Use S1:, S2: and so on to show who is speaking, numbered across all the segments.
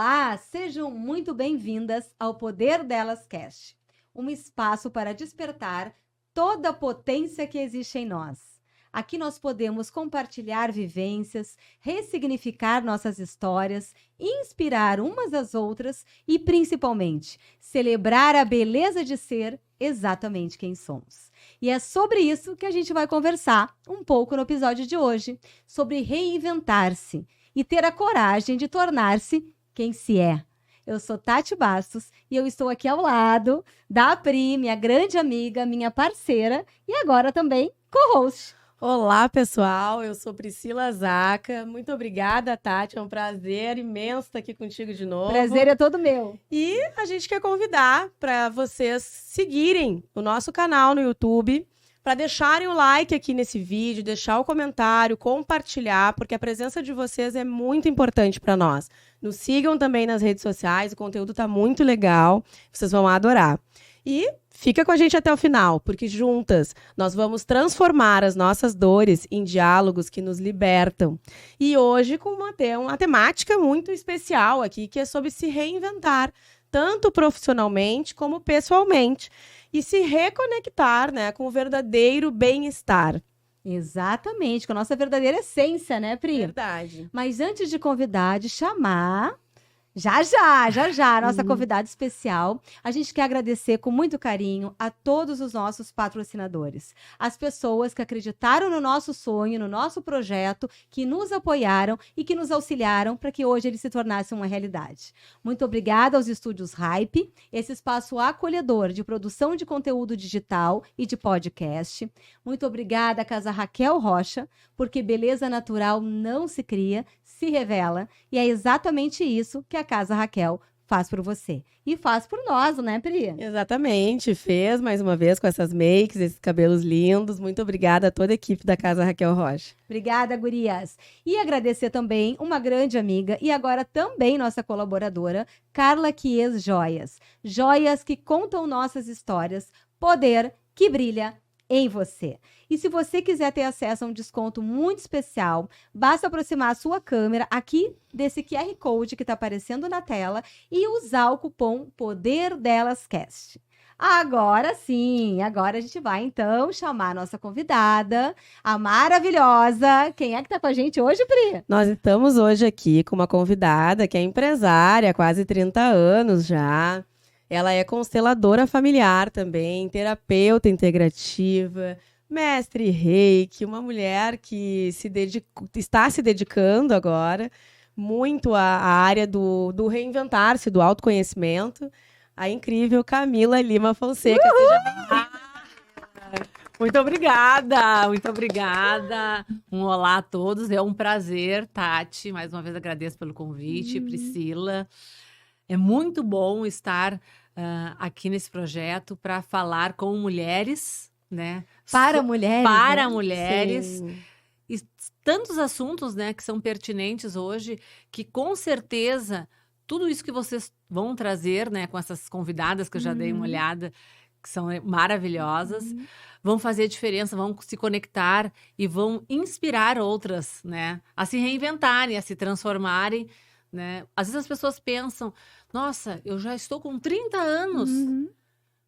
S1: Olá, sejam muito bem-vindas ao Poder Delas Cast, um espaço para despertar toda a potência que existe em nós. Aqui nós podemos compartilhar vivências, ressignificar nossas histórias, inspirar umas às outras e, principalmente, celebrar a beleza de ser exatamente quem somos. E é sobre isso que a gente vai conversar um pouco no episódio de hoje, sobre reinventar-se e ter a coragem de tornar-se quem se é. Eu sou Tati Bastos e eu estou aqui ao lado da Pri, minha grande amiga, minha parceira e agora também co-host.
S2: Olá, pessoal, eu sou Priscila Zaca, muito obrigada, Tati, é um prazer imenso estar aqui contigo de novo.
S1: Prazer é todo meu.
S2: E a gente quer convidar para vocês seguirem o nosso canal no YouTube, para deixarem o like aqui nesse vídeo, deixar o comentário, compartilhar, porque a presença de vocês é muito importante para nós. Nos sigam também nas redes sociais, o conteúdo está muito legal, vocês vão adorar. E fica com a gente até o final, porque juntas nós vamos transformar as nossas dores em diálogos que nos libertam. E hoje com uma temática muito especial aqui, que é sobre se reinventar, tanto profissionalmente como pessoalmente, e se reconectar, né, com o verdadeiro bem-estar.
S1: Exatamente, com a nossa verdadeira essência, né, Pri?
S2: Verdade.
S1: Mas antes de convidar, de chamar... Já, a nossa convidada especial. A gente quer agradecer com muito carinho a todos os nossos patrocinadores. As pessoas que acreditaram no nosso sonho, no nosso projeto, que nos apoiaram e que nos auxiliaram para que hoje ele se tornasse uma realidade. Muito obrigada aos Estúdios Hype, esse espaço acolhedor de produção de conteúdo digital e de podcast. Muito obrigada à Casa Raquel Rocha, porque beleza natural não se cria, se revela. E é exatamente isso que a Casa Raquel faz por você. E faz por nós, né, Pri?
S2: Exatamente. Fez mais uma vez com essas makes, esses cabelos lindos. Muito obrigada a toda a equipe da Casa Raquel Rocha.
S1: Obrigada, gurias. E agradecer também uma grande amiga e agora também nossa colaboradora, Carla Chies Joias. Joias que contam nossas histórias, poder que brilha em você. E se você quiser ter acesso a um desconto muito especial, basta aproximar a sua câmera aqui desse QR Code que está aparecendo na tela e usar o cupom Poder Delas Cast. Agora sim, agora a gente vai então chamar a nossa convidada, a maravilhosa. Quem é que tá com a gente hoje, Pri?
S2: Nós estamos hoje aqui com uma convidada que é empresária há quase 30 anos já. Ela é consteladora familiar também, terapeuta integrativa, mestre Reiki, uma mulher que está se dedicando agora muito à área do reinventar-se, do autoconhecimento. A incrível Camila Lima Fonseca. Seja bem-vinda.
S3: Muito obrigada, muito obrigada. Um olá a todos, é um prazer, Tati. Mais uma vez agradeço pelo convite, Priscila. É muito bom estar aqui nesse projeto para falar com mulheres, né?
S1: Para mulheres.
S3: Para
S1: né?
S3: mulheres.
S2: Sim.
S3: E tantos assuntos, né, que são pertinentes hoje, que com certeza tudo isso que vocês vão trazer, né, com essas convidadas que eu já dei uma olhada, que são maravilhosas, vão fazer diferença, vão se conectar e vão inspirar outras, né, a se reinventarem, a se transformarem. Né? Às vezes as pessoas pensam, nossa, eu já estou com 30 anos,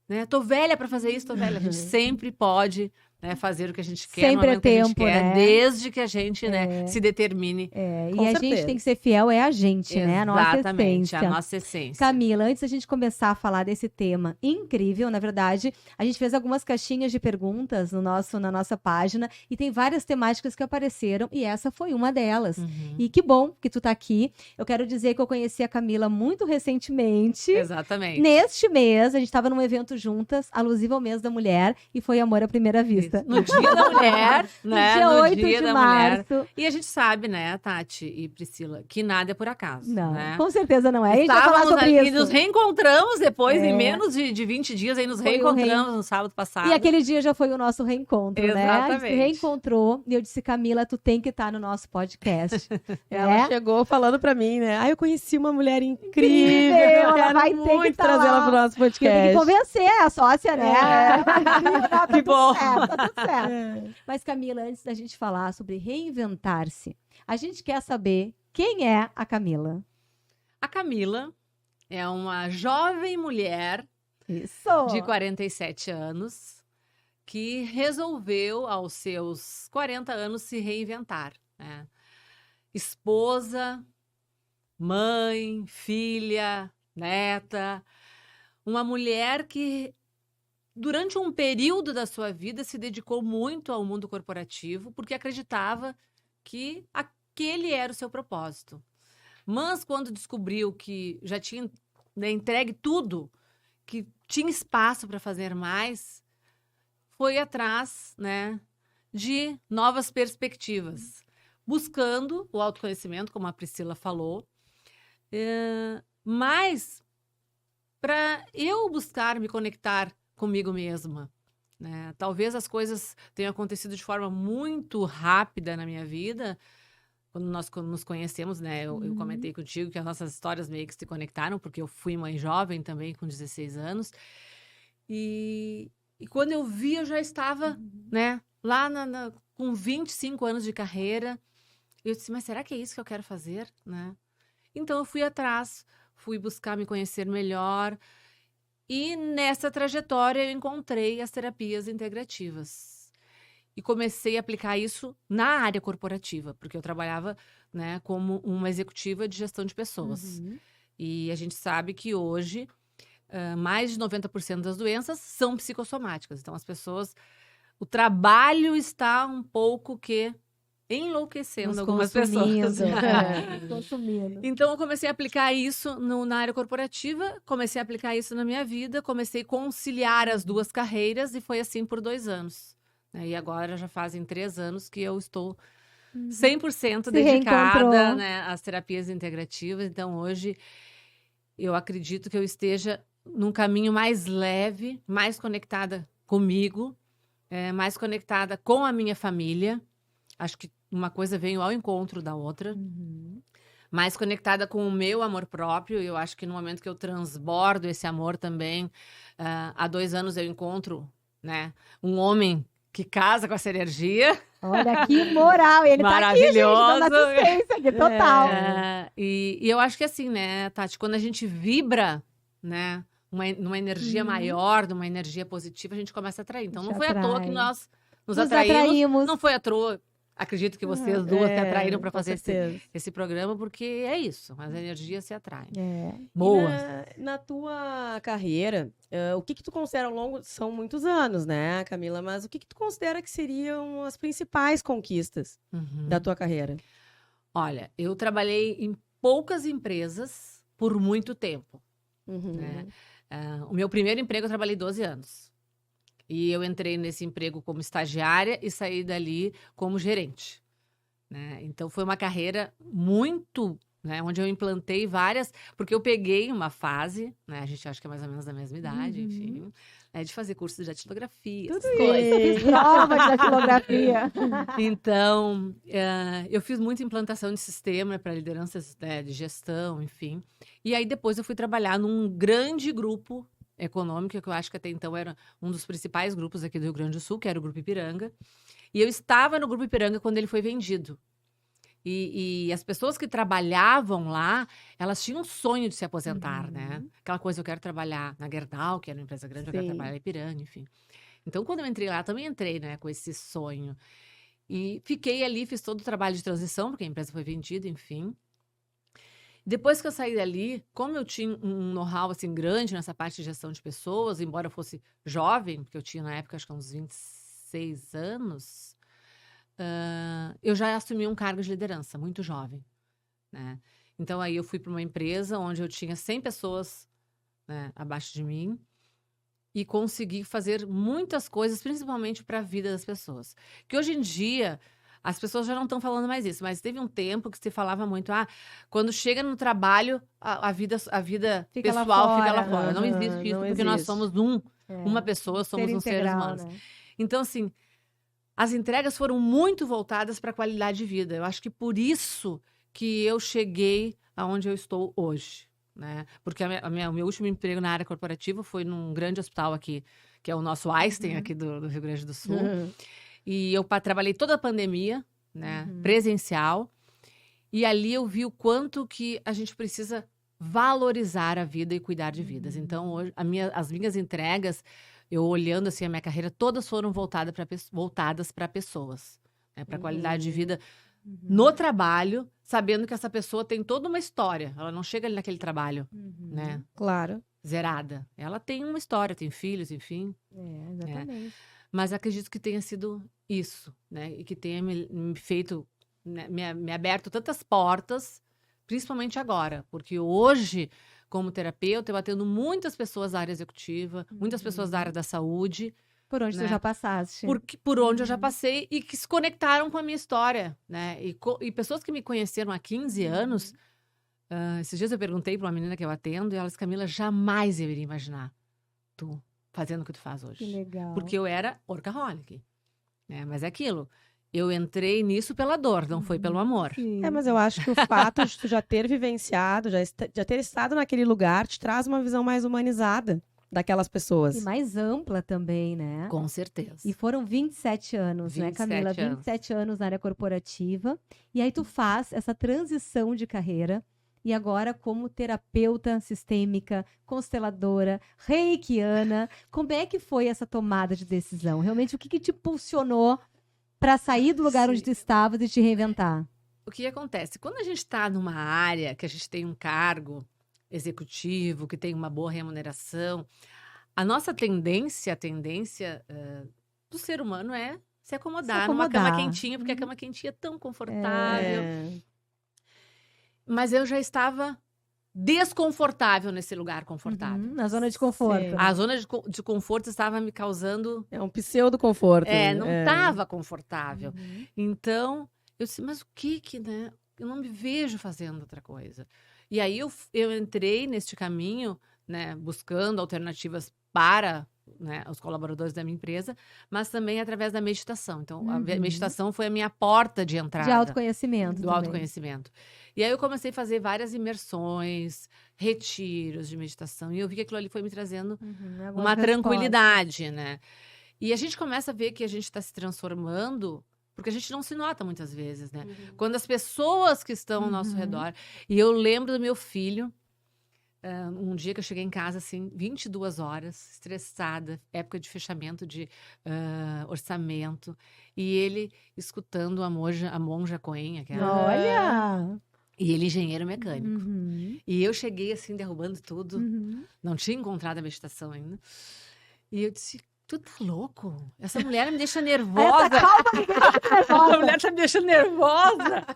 S3: né? Tô velha para fazer isso, tô velha. A gente sempre pode, né, fazer o que a gente quer,
S1: Sempre
S3: no
S1: é
S3: que a gente
S1: tempo,
S3: quer,
S1: né?
S3: desde que a gente né, se determine.
S1: E
S2: Com
S1: a
S2: certeza.
S1: gente tem que ser fiel, é a gente, né? A nossa
S3: Exatamente,
S1: essência.
S3: a nossa essência.
S1: Camila, antes da gente começar a falar desse tema incrível, na verdade, a gente fez algumas caixinhas de perguntas na nossa página e tem várias temáticas que apareceram e essa foi uma delas. E que bom que tu tá aqui. Eu quero dizer que eu conheci a Camila muito recentemente.
S3: Exatamente.
S1: Neste mês, a gente estava num evento juntas, alusivo ao mês da mulher, e foi amor à primeira vista.
S3: Isso. No dia da mulher, né?
S1: Dia
S3: No
S1: 8
S3: dia
S1: de
S3: da
S1: março.
S3: mulher. E a gente sabe, né, Tati e Priscila, que nada é por acaso.
S1: Não,
S3: né?
S1: com certeza não é. A gente vai falar
S3: Estávamos
S1: sobre
S3: ali,
S1: isso.
S3: nos reencontramos depois, em menos de 20 dias, aí nos
S1: Foi
S3: reencontramos no sábado passado.
S1: E aquele dia já foi o nosso reencontro, né? A gente se
S3: Exatamente.
S1: reencontrou e eu disse, Camila, tu tem que estar no nosso podcast.
S2: Ela chegou falando pra mim, né? Eu conheci uma mulher incrível.
S1: Ela
S2: Quero
S1: vai ter que
S2: muito
S1: tá
S2: trazer
S1: lá.
S2: ela pro nosso
S1: Eu tenho que
S2: podcast.
S1: convencer a sócia, né? Tá
S3: Que
S1: tudo
S3: bom.
S1: certo, tá tudo certo. Mas, Camila, antes da gente falar sobre reinventar-se, a gente quer saber quem é a Camila.
S3: A Camila é uma jovem mulher
S1: Isso!
S3: de 47 anos que resolveu, aos seus 40 anos, se reinventar, né? Esposa, mãe, filha, neta. Uma mulher que, durante um período da sua vida, se dedicou muito ao mundo corporativo porque acreditava que aquele era o seu propósito. Mas, quando descobriu que já tinha, né, entregue tudo, que tinha espaço para fazer mais, foi atrás, né, de novas perspectivas, buscando o autoconhecimento, como a Priscila falou, mas para eu buscar me conectar comigo mesma, né? Talvez as coisas tenham acontecido de forma muito rápida na minha vida, quando nós nos conhecemos, né? Eu comentei contigo que as nossas histórias meio que se conectaram, porque eu fui mãe jovem também, com 16 anos. E quando eu vi, eu já estava, né? Lá com 25 anos de carreira. Eu disse, mas será que é isso que eu quero fazer, né? Então, eu fui atrás, fui buscar me conhecer melhor. E nessa trajetória, eu encontrei as terapias integrativas. E comecei a aplicar isso na área corporativa, porque eu trabalhava, né, como uma executiva de gestão de pessoas. E a gente sabe que hoje, mais de 90% das doenças são psicossomáticas. Então, as pessoas... O trabalho está um pouco que enlouquecendo
S1: Nos
S3: algumas
S1: consumindo.
S3: pessoas.
S1: Consumindo.
S3: Então, eu comecei a aplicar isso na área corporativa, comecei a aplicar isso na minha vida, comecei a conciliar as duas carreiras e foi assim por 2 anos. E agora já fazem 3 anos que eu estou 100%
S1: Se
S3: dedicada,
S1: reencontrou.
S3: né, às terapias integrativas. Então, hoje, eu acredito que eu esteja num caminho mais leve, mais conectada comigo, mais conectada com a minha família. Acho que uma coisa veio ao encontro da outra. Mais conectada com o meu amor próprio. Eu acho que no momento que eu transbordo esse amor também, há 2 anos eu encontro, né, um homem que casa com essa energia.
S1: Olha que moral! Ele tá aqui, gente, dando assistência aqui, total.
S3: E eu acho que assim, né, Tati, quando a gente vibra, né, numa energia maior, numa energia positiva, a gente começa a atrair. Então, não foi à toa que nós nos atraímos. Não foi à toa. Acredito que vocês duas se atraíram para fazer esse programa, porque é isso. As energias se atraem. Boa.
S2: Na tua carreira, o que tu considera ao longo... São muitos anos, né, Camila? Mas o que tu considera que seriam as principais conquistas da tua carreira?
S3: Olha, eu trabalhei em poucas empresas por muito tempo. Né? O meu primeiro emprego eu trabalhei 12 anos. E eu entrei nesse emprego como estagiária e saí dali como gerente. Né? Então, foi uma carreira muito... Né, onde eu implantei várias... Porque eu peguei uma fase, né, a gente acha que é mais ou menos da mesma idade, enfim, né, de fazer curso de datilografia, essas coisas.
S1: Eu fiz prova de datilografia.
S3: Então, eu fiz muita implantação de sistema para lideranças, né, de gestão, enfim. E aí, depois, eu fui trabalhar num grande grupo econômico, que eu acho que até então era um dos principais grupos aqui do Rio Grande do Sul, que era o Grupo Ipiranga. E eu estava no Grupo Ipiranga quando ele foi vendido. E as pessoas que trabalhavam lá, elas tinham um sonho de se aposentar, né? Aquela coisa, eu quero trabalhar na Gerdau, que era uma empresa grande, eu quero trabalhar na Ipiranga, enfim. Então, quando eu entrei lá, também entrei, né, com esse sonho. E fiquei ali, fiz todo o trabalho de transição, porque a empresa foi vendida, enfim. Depois que eu saí dali, como eu tinha um know-how, assim, grande nessa parte de gestão de pessoas, embora eu fosse jovem, porque eu tinha, na época, acho que uns 26 anos... eu já assumi um cargo de liderança, muito jovem, né? Então, aí eu fui para uma empresa onde eu tinha 100 pessoas, né, abaixo de mim e consegui fazer muitas coisas, principalmente para a vida das pessoas. Que hoje em dia, as pessoas já não estão falando mais isso, mas teve um tempo que se falava muito, quando chega no trabalho, a vida
S1: Fica lá
S3: pessoal
S1: fora.
S3: fica lá fora. Não existe isso,
S2: não
S3: porque nós
S2: existe.
S3: somos uma pessoa, somos
S1: Ser
S3: uns seres
S1: integral,
S3: humanos.
S1: né?
S3: Então, assim, as entregas foram muito voltadas para a qualidade de vida. Eu acho que por isso que eu cheguei aonde eu estou hoje, né? Porque o meu último emprego na área corporativa foi num grande hospital aqui, que é o nosso Einstein, aqui do Rio Grande do Sul. E eu trabalhei toda a pandemia, né? Presencial. E ali eu vi o quanto que a gente precisa valorizar a vida e cuidar de vidas. Então, hoje, as minhas entregas, eu olhando assim a minha carreira, todas foram voltadas para pessoas, né? Para qualidade de vida no trabalho, sabendo que essa pessoa tem toda uma história. Ela não chega ali naquele trabalho, né?
S2: Claro.
S3: Zerada. Ela tem uma história, tem filhos, enfim.
S1: Exatamente.
S3: Mas acredito que tenha sido isso, né? E que tenha me feito, né, me aberto tantas portas, principalmente agora. Porque hoje, como terapeuta, eu atendo muitas pessoas da área executiva, muitas pessoas da área da saúde.
S1: Por onde
S3: né?
S1: tu já passaste.
S3: Por onde eu já passei e que se conectaram com a minha história, né? E pessoas que me conheceram há 15 anos, esses dias eu perguntei para uma menina que eu atendo e ela disse, Camila, jamais eu iria imaginar tu fazendo o que tu faz hoje.
S1: Que legal.
S3: Porque eu era workaholic, né? Mas é aquilo, eu entrei nisso pela dor, não foi pelo amor.
S1: Sim.
S2: Mas eu acho que o fato de tu já ter vivenciado, já ter estado naquele lugar, te traz uma visão mais humanizada daquelas pessoas.
S1: E mais ampla também, né?
S3: Com certeza.
S1: E foram 27 anos, né,
S3: 27
S1: Camila?
S3: anos.
S1: 27 anos na área corporativa. E aí tu faz essa transição de carreira. E agora, como terapeuta sistêmica, consteladora, reikiana, como é que foi essa tomada de decisão? Realmente, o que te impulsionou para sair do lugar onde tu estavas e te reinventar?
S3: O que acontece? Quando a gente está numa área que a gente tem um cargo executivo, que tem uma boa remuneração, a nossa tendência, do ser humano é se acomodar numa cama quentinha, porque a cama quentinha é tão confortável. Mas eu já estava desconfortável nesse lugar confortável.
S1: Na zona de conforto.
S2: Sim.
S1: né?
S3: A zona de conforto estava me causando...
S2: É um pseudo-conforto.
S3: não estava confortável. Então, eu disse, mas o que, né? Eu não me vejo fazendo outra coisa. E aí eu entrei neste caminho, né, buscando alternativas para, né, os colaboradores da minha empresa, mas também através da meditação. Então, a meditação foi a minha porta de entrada.
S1: De autoconhecimento.
S3: Do
S1: também.
S3: autoconhecimento. E aí eu comecei a fazer várias imersões, retiros de meditação, e eu vi que aquilo ali foi me trazendo uma tranquilidade, né? E a gente começa a ver que a gente está se transformando, porque a gente não se nota muitas vezes, né? Quando as pessoas que estão ao nosso redor... E eu lembro do meu filho, um dia que eu cheguei em casa, assim, 22 horas, estressada, época de fechamento de orçamento, e ele escutando a monja Coen, aquela...
S1: Olha!
S3: E ele engenheiro mecânico. E eu cheguei, assim, derrubando tudo. Não tinha encontrado a meditação ainda. E eu disse... Tu tá louco? Essa mulher me deixa nervosa. Essa mulher tá me deixando nervosa.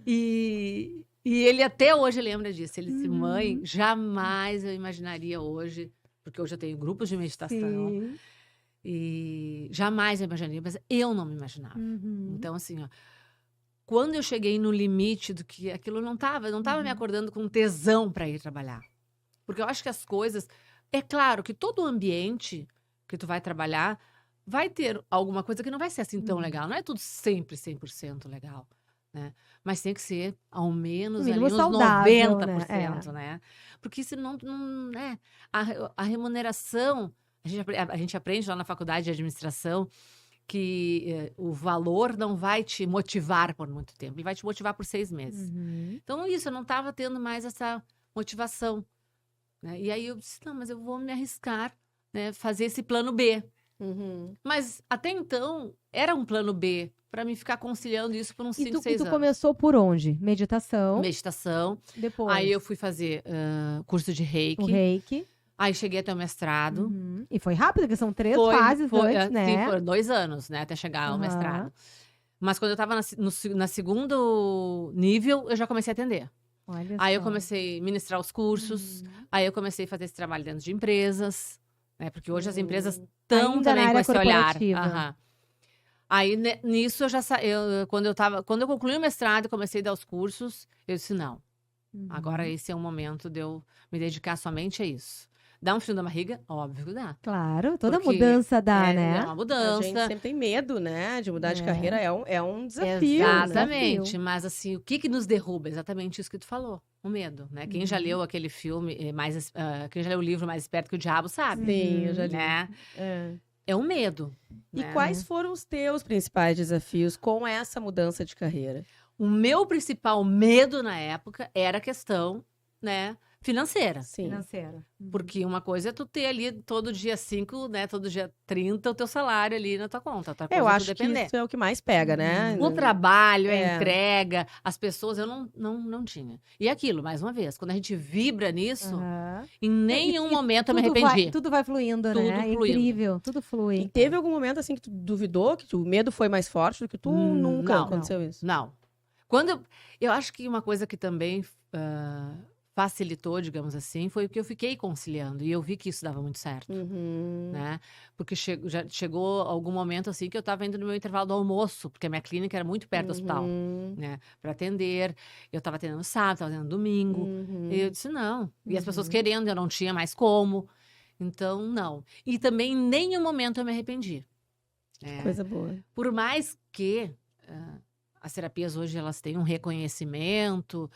S3: E ele até hoje lembra disso. Ele disse, mãe, jamais eu imaginaria hoje, porque hoje eu tenho grupos de meditação, e jamais eu imaginaria, mas eu não me imaginava. Então, assim, ó, quando eu cheguei no limite do que aquilo não tava me acordando com tesão para ir trabalhar. Porque eu acho que as coisas... É claro que todo o ambiente que tu vai trabalhar, vai ter alguma coisa que não vai ser assim tão legal. Não é tudo sempre 100% legal, né? Mas tem que ser, ao menos, ali uns
S1: saudável,
S3: 90%, né? Porque senão, né? A remuneração... A gente aprende lá na faculdade de administração que o valor não vai te motivar por muito tempo. Ele vai te motivar por 6 meses. Então, isso, eu não estava tendo mais essa motivação, né? E aí eu disse, não, mas eu vou me arriscar, né, fazer esse plano B. Mas até então era um plano B para me ficar conciliando isso por uns 5, 6
S1: anos. E tu
S3: anos.
S1: começou por onde? Meditação.
S3: Depois. Aí eu fui fazer curso de Reiki.
S1: O Reiki.
S3: Aí cheguei até o mestrado.
S1: E foi rápido, porque são 3 fases antes, né?
S3: Sim, foram 2 anos, né, até chegar ao mestrado. Mas quando eu estava na segundo nível, eu já comecei a atender.
S1: Olha
S3: aí
S1: só.
S3: eu comecei a ministrar os cursos. Aí eu comecei a fazer esse trabalho dentro de empresas. Né? Porque hoje as empresas estão também com esse olhar. Aí nisso eu já quando eu concluí o mestrado e comecei a dar os cursos, eu disse não. Agora esse é o momento de eu me dedicar somente a isso. Dá um frio na barriga? Óbvio que dá.
S1: Claro, toda
S3: Porque
S1: mudança dá, né?
S3: É uma mudança.
S2: A gente sempre tem medo, né? De mudar de carreira é um desafio.
S3: Exatamente. Mas assim, o que nos derruba? Exatamente isso que tu falou. O medo, né? Quem já leu aquele filme, quem já leu o livro Mais Esperto que o Diabo, sabe?
S2: Sim, eu já li.
S3: Né? É o medo.
S2: E
S3: né?
S2: quais foram os teus principais desafios com essa mudança de carreira?
S3: O meu principal medo na época era a questão, né, financeira.
S2: Sim.
S1: Financeira.
S3: Porque uma coisa é tu ter ali todo dia 5, né? Todo dia 30 o teu salário ali na tua conta. Outra coisa
S2: Eu
S3: é tu
S2: acho que
S3: depender.
S2: isso é o que mais pega, né?
S3: O trabalho, a
S2: É.
S3: entrega, as pessoas, eu não tinha. E aquilo, mais uma vez, quando a gente vibra nisso,
S1: Aham.
S3: em nenhum
S1: E
S3: momento eu me
S1: tudo
S3: arrependi.
S1: tudo vai fluindo,
S3: Tudo
S1: né?
S3: fluindo.
S1: Incrível, tudo flui.
S2: E teve algum momento assim que tu duvidou, que o medo foi mais forte do que tu? Nunca
S3: não.
S2: aconteceu isso?
S3: Não. Eu acho que uma coisa que também facilitou, digamos assim, foi o que eu fiquei conciliando. E eu vi que isso dava muito certo.
S2: Uhum.
S3: Né? Porque já chegou algum momento assim que eu estava indo no meu intervalo do almoço, porque a minha clínica era muito perto do hospital,
S2: Uhum.
S3: né? Para atender. Eu estava atendendo sábado, estava atendendo domingo.
S2: Uhum.
S3: E eu disse não. E as pessoas
S1: Uhum.
S3: querendo, eu não tinha mais como. Então, não. E também em nenhum momento eu me arrependi.
S2: Coisa boa.
S3: Por mais que as terapias hoje elas têm um reconhecimento,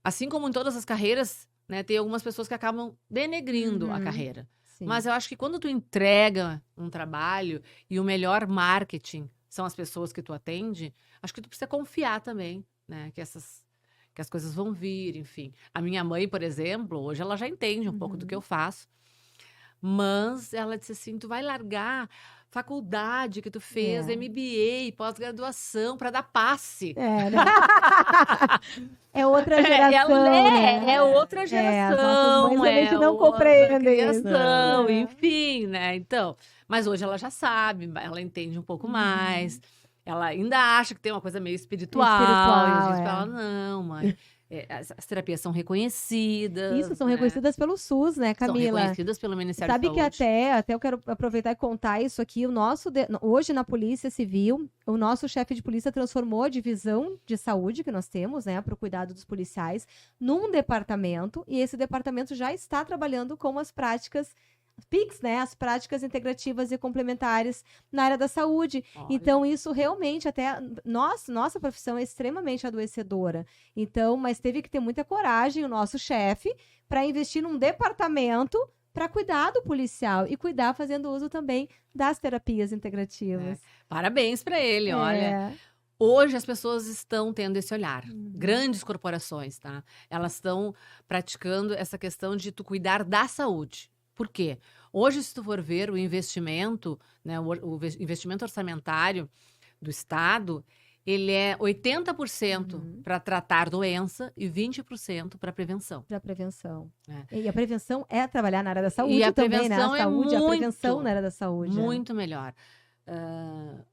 S3: assim como em todas as carreiras, né, tem algumas pessoas que acabam denegrindo a
S1: Uhum.
S3: carreira.
S1: Sim.
S3: Mas eu acho que quando tu entrega um trabalho e o melhor marketing são as pessoas que tu atende, acho que tu precisa confiar também, né, que as coisas vão vir, enfim. A minha mãe, por exemplo, hoje ela já entende um pouco do que eu faço, mas ela disse assim, tu vai largar faculdade que tu fez,
S1: É.
S3: MBA, pós-graduação, para dar passe.
S1: É, né? É outra geração, né?
S3: É outra
S1: É, as
S3: geração,
S1: nossas mães realmente não
S3: outra
S1: compreendem isso.
S3: criação,
S1: É.
S3: enfim, né? Então, mas hoje ela já sabe, ela entende um pouco mais. Ela ainda acha que tem uma coisa meio espiritual.
S1: Espiritual,
S3: E eu disse
S1: é.
S3: pra ela, não, mãe. As terapias são reconhecidas.
S1: Isso, são
S3: né?
S1: reconhecidas pelo SUS, né,
S3: São
S1: Camila?
S3: reconhecidas pelo Ministério
S1: Sabe
S3: da
S1: que
S3: Saúde.
S1: até eu quero aproveitar e contar isso aqui. Hoje na Polícia Civil, o nosso chefe de polícia transformou a divisão de saúde que nós temos, né, para o cuidado dos policiais, num departamento, e esse departamento já está trabalhando com as práticas PICs, né, as práticas integrativas e complementares na área da saúde.
S3: Olha.
S1: Então, isso realmente até nossa profissão é extremamente adoecedora. Então, mas teve que ter muita coragem o nosso chefe para investir num departamento para cuidar do policial e cuidar fazendo uso também das terapias integrativas.
S3: Parabéns para ele, olha.
S1: É.
S3: Hoje as pessoas estão tendo esse olhar. Grandes corporações, tá? Elas estão praticando essa questão de tu cuidar da saúde. Por quê? Hoje, se tu for ver o investimento, né, o investimento orçamentário do Estado, ele é 80% para tratar doença e 20% para prevenção.
S1: Da prevenção.
S3: É.
S1: E a prevenção é trabalhar na área da saúde
S3: E a
S1: também, né?
S3: prevenção
S1: A
S3: é
S1: saúde, a
S3: muito,
S1: prevenção na área da saúde.
S3: muito melhor.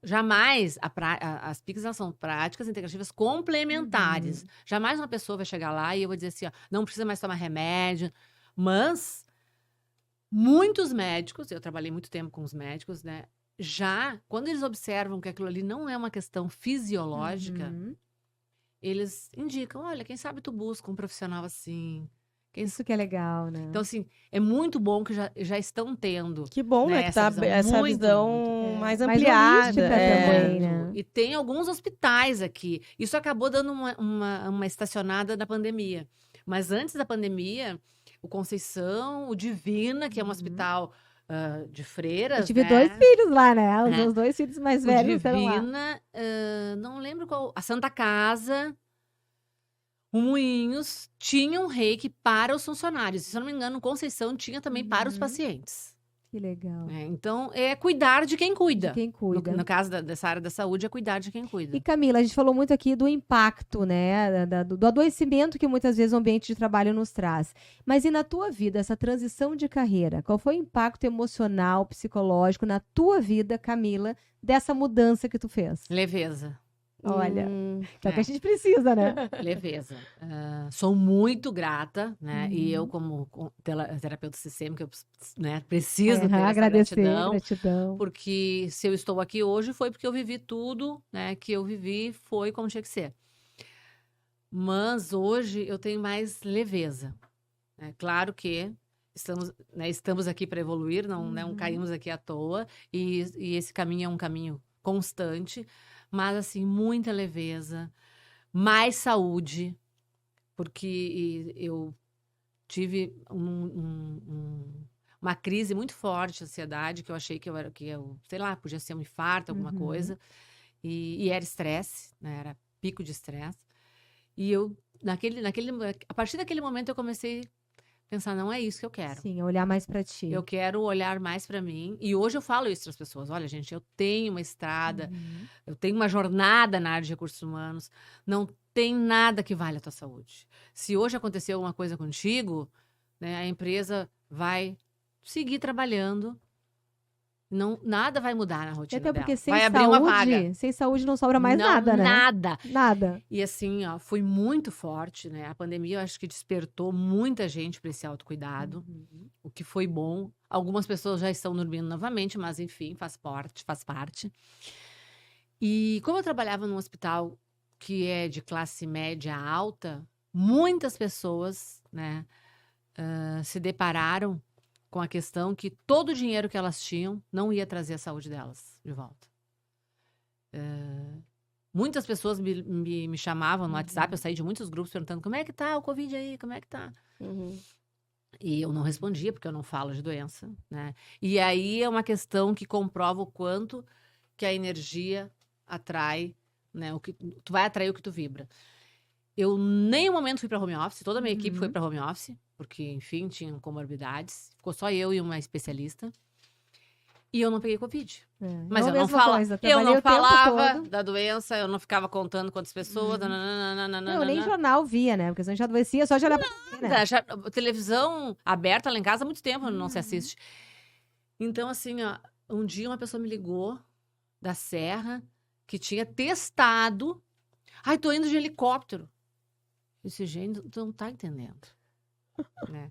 S3: Jamais as PICs elas são práticas integrativas complementares. Jamais uma pessoa vai chegar lá e eu vou dizer assim, ó, não precisa mais tomar remédio. Mas muitos médicos, eu trabalhei muito tempo com os médicos, né? Já, quando eles observam que aquilo ali não é uma questão fisiológica, eles indicam, olha, quem sabe tu busca um profissional assim.
S1: Isso que é legal, né?
S3: Então, assim, é muito bom que já estão tendo.
S2: Que bom, né? Que tá essa visão mais ampliada.
S1: holística também, né?
S3: E tem alguns hospitais aqui. Isso acabou dando uma estacionada na pandemia. Mas antes da pandemia, o Conceição, o Divina, que é um hospital de freiras,
S1: Eu tive
S3: né?
S1: 2 filhos lá, né? Os meus 2 filhos mais
S3: O
S1: velhos estavam lá.
S3: Divina, não lembro qual. A Santa Casa, o Moinhos, tinha um reiki para os funcionários. Se eu não me engano, o Conceição tinha também para os pacientes.
S1: Que legal.
S3: Então, é cuidar de quem cuida.
S1: De quem cuida.
S3: No caso dessa área da saúde, é cuidar de quem cuida.
S1: E Camila, a gente falou muito aqui do impacto, né? Do adoecimento que muitas vezes o ambiente de trabalho nos traz. Mas e na tua vida, essa transição de carreira? Qual foi o impacto emocional, psicológico na tua vida, Camila, dessa mudança que tu fez?
S3: Leveza.
S1: Olha, é o que a gente precisa, né?
S3: Leveza. Sou muito grata, né? E eu, como terapeuta sistêmica, eu, né, preciso ter essa
S1: agradecer,
S3: gratidão. Porque se eu estou aqui hoje, foi porque eu vivi tudo, né? Que eu vivi, foi como tinha que ser. Mas hoje eu tenho mais leveza. Claro que estamos aqui para evoluir, não caímos aqui à toa. E esse caminho é um caminho constante. Mas, assim, muita leveza, mais saúde, porque eu tive uma crise muito forte de ansiedade, que eu achei que eu sei lá, podia ser um infarto, alguma coisa, e era estresse, né? Era pico de estresse. E eu, a partir daquele momento, eu comecei pensar, não é isso que eu quero.
S1: Sim, olhar mais pra ti.
S3: Eu quero olhar mais para mim. E hoje eu falo isso para as pessoas. Olha, gente, eu tenho uma estrada, eu tenho uma jornada na área de recursos humanos. Não tem nada que valha a tua saúde. Se hoje aconteceu alguma coisa contigo, né, a empresa vai seguir trabalhando. Não, nada vai mudar na
S1: E
S3: rotina
S1: até porque
S3: dela.
S1: sem
S3: Vai abrir uma vaga.
S1: saúde, sem saúde não sobra mais
S3: Não,
S1: nada, né?
S3: Nada.
S1: Nada.
S3: E assim, ó, foi muito forte, né? A pandemia, eu acho que despertou muita gente para esse autocuidado, o que foi bom. Algumas pessoas já estão dormindo novamente, mas enfim, faz parte. E como eu trabalhava num hospital que é de classe média alta, muitas pessoas, né, se depararam com a questão que todo o dinheiro que elas tinham não ia trazer a saúde delas de volta. Muitas pessoas me chamavam no WhatsApp, eu saí de muitos grupos perguntando como é que tá o Covid aí, como é que tá? E eu não respondia, porque eu não falo de doença, né? E aí é uma questão que comprova o quanto que a energia atrai, né? Tu vai atrair o que tu vibra. Eu nem um momento fui para home office, toda a minha equipe foi para home office, porque, enfim, tinham comorbidades. Ficou só eu e uma especialista. E eu não peguei Covid. Mas eu não falava da doença, eu não ficava contando quantas pessoas.
S1: Eu nem jornal via, né? Porque a gente já adoecia só de olhar pra TV, né?
S3: Televisão aberta lá em casa há muito tempo, não se assiste. Então, assim, ó, um dia uma pessoa me ligou da Serra que tinha testado. Ai, tô indo de helicóptero. Esse gente, tu não tá entendendo. Né?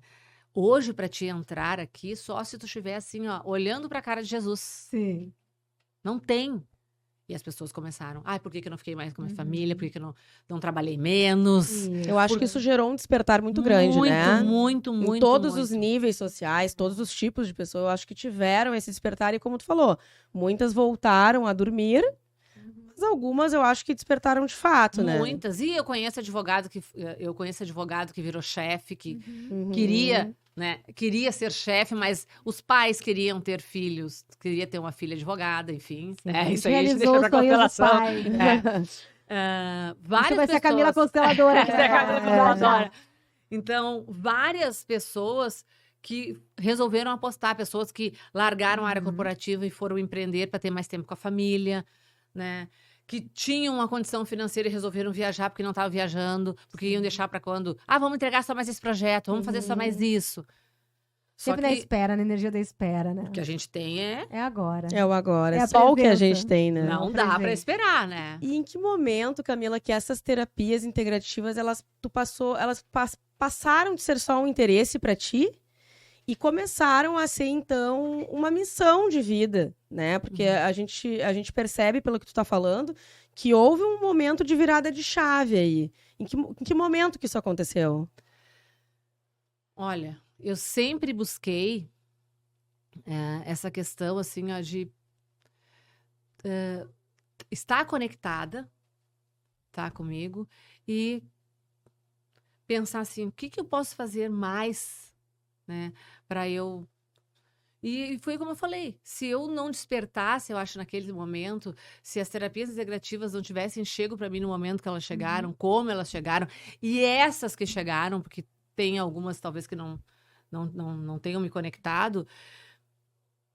S3: Hoje, para te entrar aqui, só se tu estiver assim, ó, olhando para a cara de Jesus.
S1: Sim.
S3: Não tem. E as pessoas começaram. Ai, por que eu não fiquei mais com a minha família? Por que eu não trabalhei menos?
S2: Eu acho que isso gerou um despertar muito grande, né?
S3: Muito.
S2: Em todos os níveis sociais, todos os tipos de pessoas, eu acho que tiveram esse despertar. E como tu falou, muitas voltaram a dormir. Mas algumas eu acho que despertaram de fato, né?
S3: Muitas. E eu conheço advogado que virou chefe, que queria, né? Queria ser chefe, mas os pais queriam ter filhos, queria ter uma filha advogada, enfim. Isso aí a gente deixa pra constelação. Várias
S1: vai ser a Camila Consteladora.
S3: Vai ser a Camila Consteladora. Então, várias pessoas que resolveram apostar, pessoas que largaram a área corporativa e foram empreender para ter mais tempo com a família, né? Que tinham uma condição financeira e resolveram viajar porque não estavam viajando, porque iam deixar para quando? Vamos entregar só mais esse projeto, vamos fazer só mais isso.
S1: Sempre na espera, na energia da espera, né?
S3: O que a gente tem
S1: é agora.
S2: É o agora.
S1: É
S2: só o que a gente tem, né?
S3: Não dá para esperar, né?
S2: E em que momento, Camila, que essas terapias integrativas, elas passaram de ser só um interesse para ti e começaram a ser, então, uma missão de vida, né? Porque a gente percebe, pelo que tu tá falando, que houve um momento de virada de chave aí. Em que momento que isso aconteceu?
S3: Olha, eu sempre busquei essa questão, assim, ó, de estar conectada, tá, comigo, e pensar assim, o que eu posso fazer mais, né, para eu... E foi como eu falei, se eu não despertasse, eu acho, naquele momento, se as terapias integrativas não tivessem chego para mim no momento que elas chegaram, como elas chegaram, e essas que chegaram, porque tem algumas talvez que não tenham me conectado,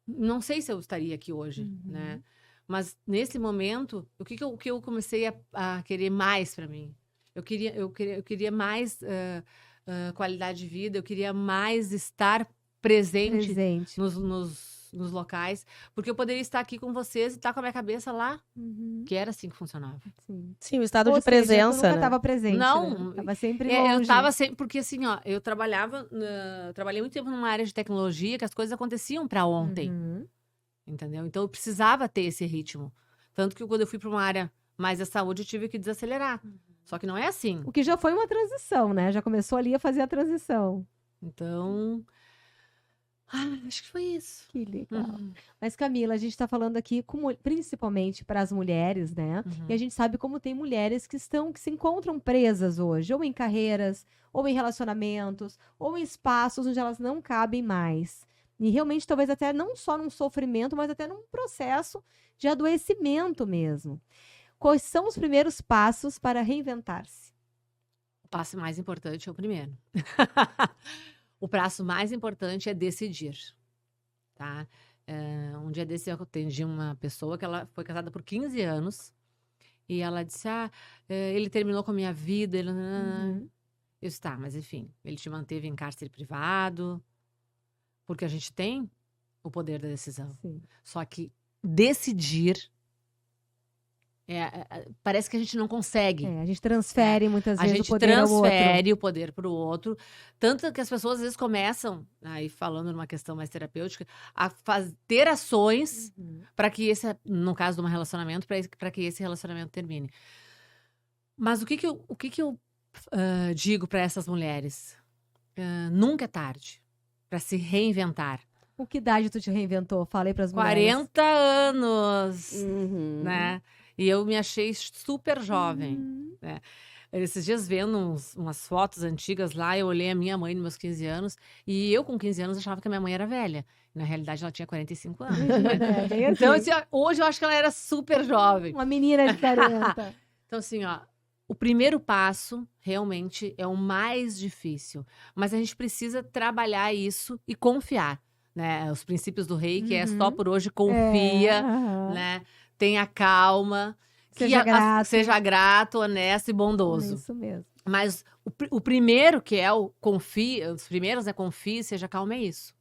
S3: não sei se eu estaria aqui hoje, né? Mas nesse momento, o que eu comecei a querer mais para mim? Eu queria mais qualidade de vida, eu queria mais estar presente. Nos locais, porque eu poderia estar aqui com vocês e estar com a minha cabeça lá, que era assim que funcionava.
S2: Sim, o estado de presença,
S1: tu nunca
S2: né?
S1: estava presente,
S3: não,
S1: né? Tava sempre longe.
S3: Eu estava sempre, porque assim, ó, eu trabalhei muito tempo numa área de tecnologia que as coisas aconteciam para ontem, entendeu? Então eu precisava ter esse ritmo, tanto que quando eu fui para uma área mais da saúde eu tive que desacelerar, só que não é assim.
S1: O que já foi uma transição, né? Já começou ali a fazer a transição.
S3: Então... acho que foi isso.
S1: Que legal. Mas, Camila, a gente está falando aqui principalmente para as mulheres, né? E a gente sabe como tem mulheres que se encontram presas hoje, ou em carreiras, ou em relacionamentos, ou em espaços onde elas não cabem mais. E realmente, talvez até não só num sofrimento, mas até num processo de adoecimento mesmo. Quais são os primeiros passos para reinventar-se?
S3: O passo mais importante é o primeiro. O passo mais importante é decidir, tá? Um dia desse eu atendi uma pessoa que ela foi casada por 15 anos e ela disse, ele terminou com a minha vida, ele...
S1: Uhum.
S3: Eu disse, tá, mas enfim, ele te manteve em cárcere privado, porque a gente tem o poder da decisão.
S1: Sim.
S3: Só que decidir, parece que a gente não consegue.
S1: A gente transfere muitas
S3: A
S1: vezes
S3: gente
S1: o poder ao outro.
S3: transfere o poder para o outro. Tanto que as pessoas às vezes começam, aí falando numa questão mais terapêutica, a ter ações para que no caso de um relacionamento, para que esse relacionamento termine. Mas o que que eu digo para essas mulheres? Nunca é tarde para se reinventar.
S1: Com que idade tu te reinventou? Falei para as mulheres.
S3: 40 anos,
S2: Uhum.
S3: né? E eu me achei super jovem, né? Esses dias vendo umas fotos antigas lá, eu olhei a minha mãe nos meus 15 anos, e eu com 15 anos achava que a minha mãe era velha. Na realidade, ela tinha 45 anos. Né?
S1: Bem
S3: Então,
S1: assim.
S3: assim, hoje eu acho que ela era super jovem.
S1: Uma menina de 40.
S3: Então, assim, o primeiro passo realmente é o mais difícil. Mas a gente precisa trabalhar isso e confiar, né? Os princípios do Reiki é só por hoje, confia, né? Tenha calma.
S1: Seja grato.
S3: Seja grato, honesto e bondoso.
S1: Isso mesmo.
S3: Mas o primeiro, que é o confia, os primeiros, né? Confie, seja calma, é isso.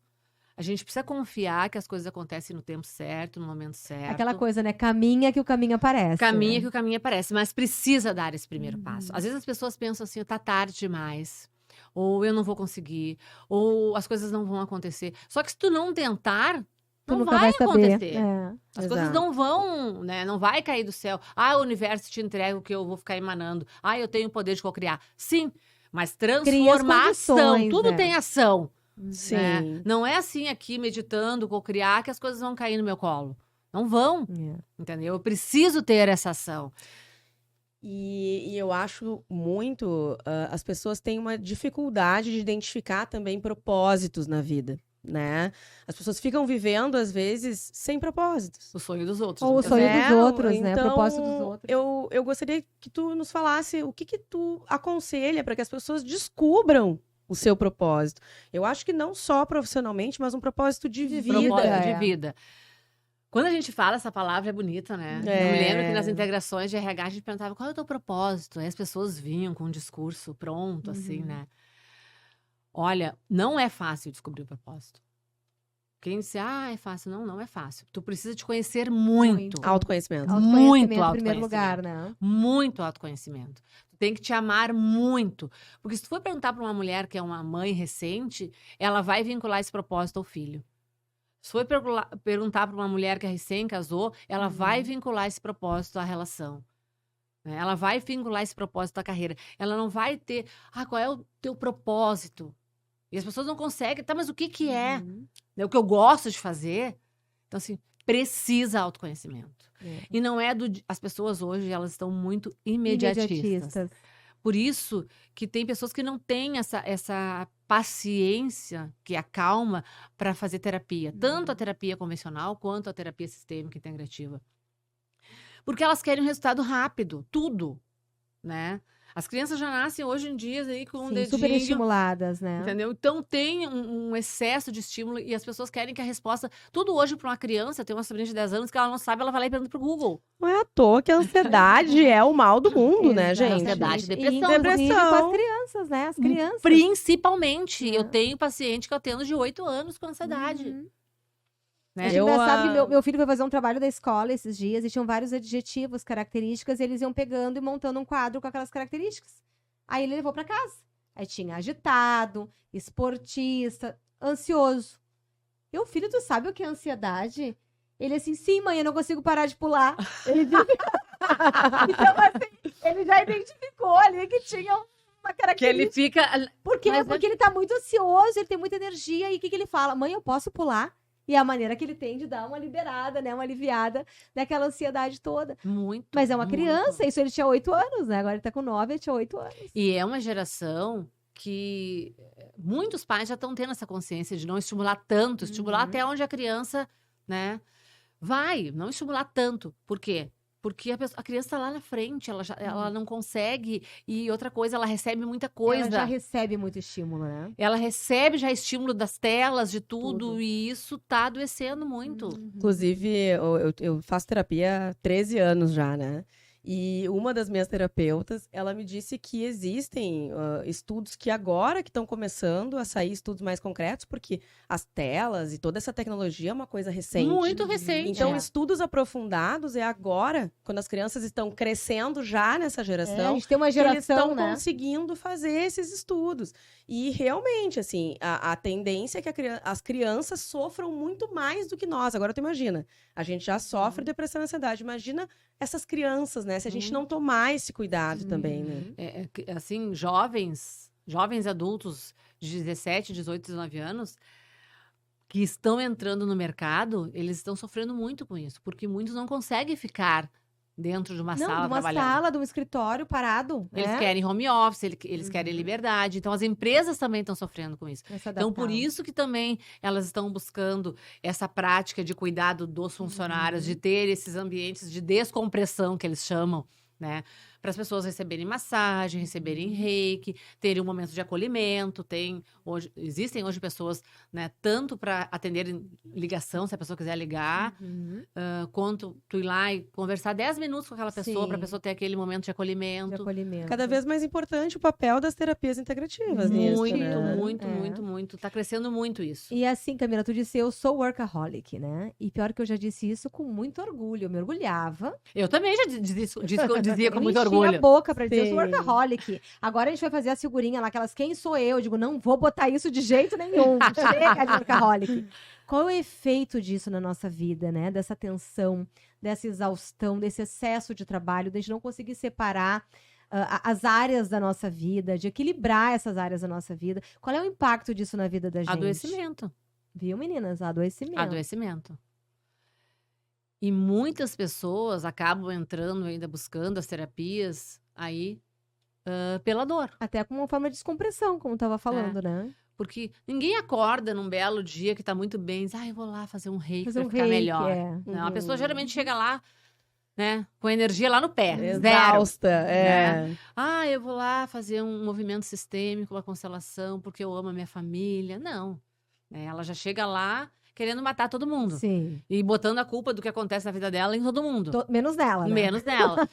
S3: A gente precisa confiar que as coisas acontecem no tempo certo, no momento certo.
S1: Aquela coisa, né? Caminha que o caminho aparece.
S3: Caminha que o caminho aparece, mas precisa dar esse primeiro passo. Às vezes as pessoas pensam assim, tá tarde demais, ou eu não vou conseguir, ou as coisas não vão acontecer. Só que se tu não tentar,
S1: Tu
S3: não
S1: nunca
S3: vai
S1: saber.
S3: acontecer. As coisas não vão, né? Não vai cair do céu. O universo te entrega o que eu vou ficar emanando. Eu tenho o poder de cocriar. Sim, mas transformação, tudo tem ação.
S2: Sim.
S3: Né? Não é assim aqui, meditando, cocriar, que as coisas vão cair no meu colo. Não vão, entendeu? Eu preciso ter essa ação.
S2: E eu acho muito, as pessoas têm uma dificuldade de identificar também propósitos na vida, né? As pessoas ficam vivendo, às vezes, sem propósitos.
S3: O sonho dos outros.
S1: Ou o sonho dos outros, né? O propósito dos outros.
S2: Eu gostaria que tu nos falasse o que tu aconselha para que as pessoas descubram o seu propósito. Eu acho que não só profissionalmente, mas um propósito de vida.
S3: Propósito de vida. Quando a gente fala essa palavra, é bonita, né? Eu me lembro que nas integrações de RH a gente perguntava qual é o teu propósito. Aí as pessoas vinham com um discurso pronto, assim, né? Olha, não é fácil descobrir o propósito. Quem disse, é fácil. Não é fácil. Tu precisa te conhecer muito.
S2: Autoconhecimento.
S3: Muito
S1: em primeiro lugar, né?
S3: Muito autoconhecimento. Tu tem que te amar muito. Porque se tu for perguntar para uma mulher que é uma mãe recente, ela vai vincular esse propósito ao filho. Se for perguntar para uma mulher que recém casou, ela vai vincular esse propósito à relação. Né? Ela vai vincular esse propósito à carreira. Ela não vai ter, qual é o teu propósito? E as pessoas não conseguem, mas o que é? O que eu gosto de fazer? Então, assim, precisa autoconhecimento. E não é as pessoas hoje, elas estão muito imediatistas. Por isso que tem pessoas que não têm essa paciência que acalma para fazer terapia. Tanto a terapia convencional quanto a terapia sistêmica integrativa. Porque elas querem um resultado rápido, tudo, né? As crianças já nascem hoje em dia aí com um dedinho.
S1: Super estimuladas, né?
S3: Entendeu? Então tem um excesso de estímulo e as pessoas querem que a resposta... Tudo hoje para uma criança, tem uma sobrinha de 10 anos que ela não sabe, ela vai lá e pergunta pro Google.
S2: Não é à toa que a ansiedade é o mal do mundo, né, gente?
S3: Ansiedade, depressão.
S1: E depressão com as crianças, né? As crianças.
S3: Principalmente. Eu tenho paciente que eu atendo de 8 anos com ansiedade.
S1: Né? É engraçado que meu filho foi fazer um trabalho da escola esses dias e tinham vários adjetivos, características, e eles iam pegando e montando um quadro com aquelas características. Aí ele levou para casa. Aí tinha agitado, esportista, ansioso. E o filho, tu sabe o que é ansiedade? Ele assim, sim, mãe, eu não consigo parar de pular. Ele disse... Então, assim, ele já identificou ali que tinha uma característica.
S3: Que ele fica...
S1: Por quê? Porque ele tá muito ansioso, ele tem muita energia, e o que ele fala? Mãe, eu posso pular? E é a maneira que ele tem de dar uma liberada, né? Uma aliviada daquela ansiedade toda.
S3: Muito.
S1: Mas é uma criança, isso ele tinha 8 anos, né? Agora ele tá com 9, ele tinha 8 anos.
S3: E é uma geração que muitos pais já estão tendo essa consciência de não estimular tanto, estimular até onde a criança, né? Vai, não estimular tanto. Por quê? Porque a criança está lá na frente, ela não consegue. E outra coisa, ela recebe muita coisa.
S1: Ela já recebe muito estímulo, né?
S3: Ela recebe já estímulo das telas, de tudo.
S1: Tudo.
S3: E isso tá adoecendo muito.
S2: Inclusive, eu faço terapia há 13 anos já, né? E uma das minhas terapeutas, ela me disse que existem estudos que agora que estão começando a sair estudos mais concretos, porque as telas e toda essa tecnologia é uma coisa recente.
S3: Muito recente.
S2: Então,
S3: é.
S2: estudos aprofundados é agora, quando as crianças estão crescendo já nessa
S1: É, a
S2: geração,
S1: gente tem uma
S2: que eles estão
S1: geração, né?
S2: conseguindo fazer esses estudos. E realmente, assim, a tendência é que as crianças sofram muito mais do que nós. Agora tu imagina, a gente já sofre depressão e ansiedade. Imagina essas crianças, né? Se a gente não tomar esse cuidado também, né?
S3: Assim, jovens adultos de 17, 18, 19 anos que estão entrando no mercado, eles estão sofrendo muito com isso, porque muitos não conseguem ficar dentro de uma
S1: Não,
S3: sala
S1: de uma
S3: trabalhando.
S1: sala, de um escritório parado.
S3: Eles
S1: né?
S3: querem home office, eles querem liberdade. Então, as empresas também estão sofrendo com isso.
S1: Pra se
S3: Então, por
S1: adaptar.
S3: isso que também elas estão buscando essa prática de cuidado dos funcionários, de ter esses ambientes de descompressão, que eles chamam, né? Para as pessoas receberem massagem, receberem reiki, terem um momento de acolhimento. Existem hoje pessoas, né, tanto para atenderem ligação, se a pessoa quiser ligar, quanto tu ir lá e conversar 10 minutos com aquela pessoa, para a
S1: Sim.
S3: pessoa ter aquele momento de
S1: De
S3: acolhimento.
S1: acolhimento.
S2: Cada vez mais importante o papel das terapias integrativas nisso,
S3: Muito,
S2: né?
S3: muito,
S1: É.
S3: muito, muito. Tá crescendo muito isso.
S1: E assim, Camila, tu disse, eu sou workaholic, né? E pior que eu já disse isso com muito orgulho. Eu me orgulhava.
S3: Eu também já dizia com
S1: Eu
S3: muito
S1: enchia
S3: orgulho.
S1: a boca pra dizer, eu sou
S2: Sim.
S1: workaholic. Agora a gente vai fazer a figurinha lá, aquelas quem sou eu? Eu digo, não vou botar isso de jeito nenhum. Chega de workaholic. Qual é o efeito disso na nossa vida, né? Dessa tensão, dessa exaustão, desse excesso de trabalho, de a gente não conseguir separar as áreas da nossa vida, de equilibrar essas áreas da nossa vida. Qual é o impacto disso na vida da gente?
S3: Adoecimento.
S1: Viu, meninas? Adoecimento.
S3: Adoecimento. E muitas pessoas acabam entrando ainda buscando as terapias aí pela dor.
S1: Até como uma forma de descompressão, como tava falando, né?
S3: Porque ninguém acorda num belo dia que tá muito bem e diz, eu vou lá fazer um reiki
S1: Fazer
S3: pra
S1: um
S3: ficar
S1: reiki,
S3: melhor.
S1: é.
S3: Não, a pessoa geralmente chega lá, né, com a energia lá no pé, zero.
S2: Exausta, é.
S3: Eu vou lá fazer um movimento sistêmico, uma constelação, porque eu amo a minha família. Não. Né, ela já chega lá querendo matar todo mundo.
S1: Sim.
S3: E botando a culpa do que acontece na vida dela em todo mundo.
S1: Menos dela, né?
S3: Menos nela.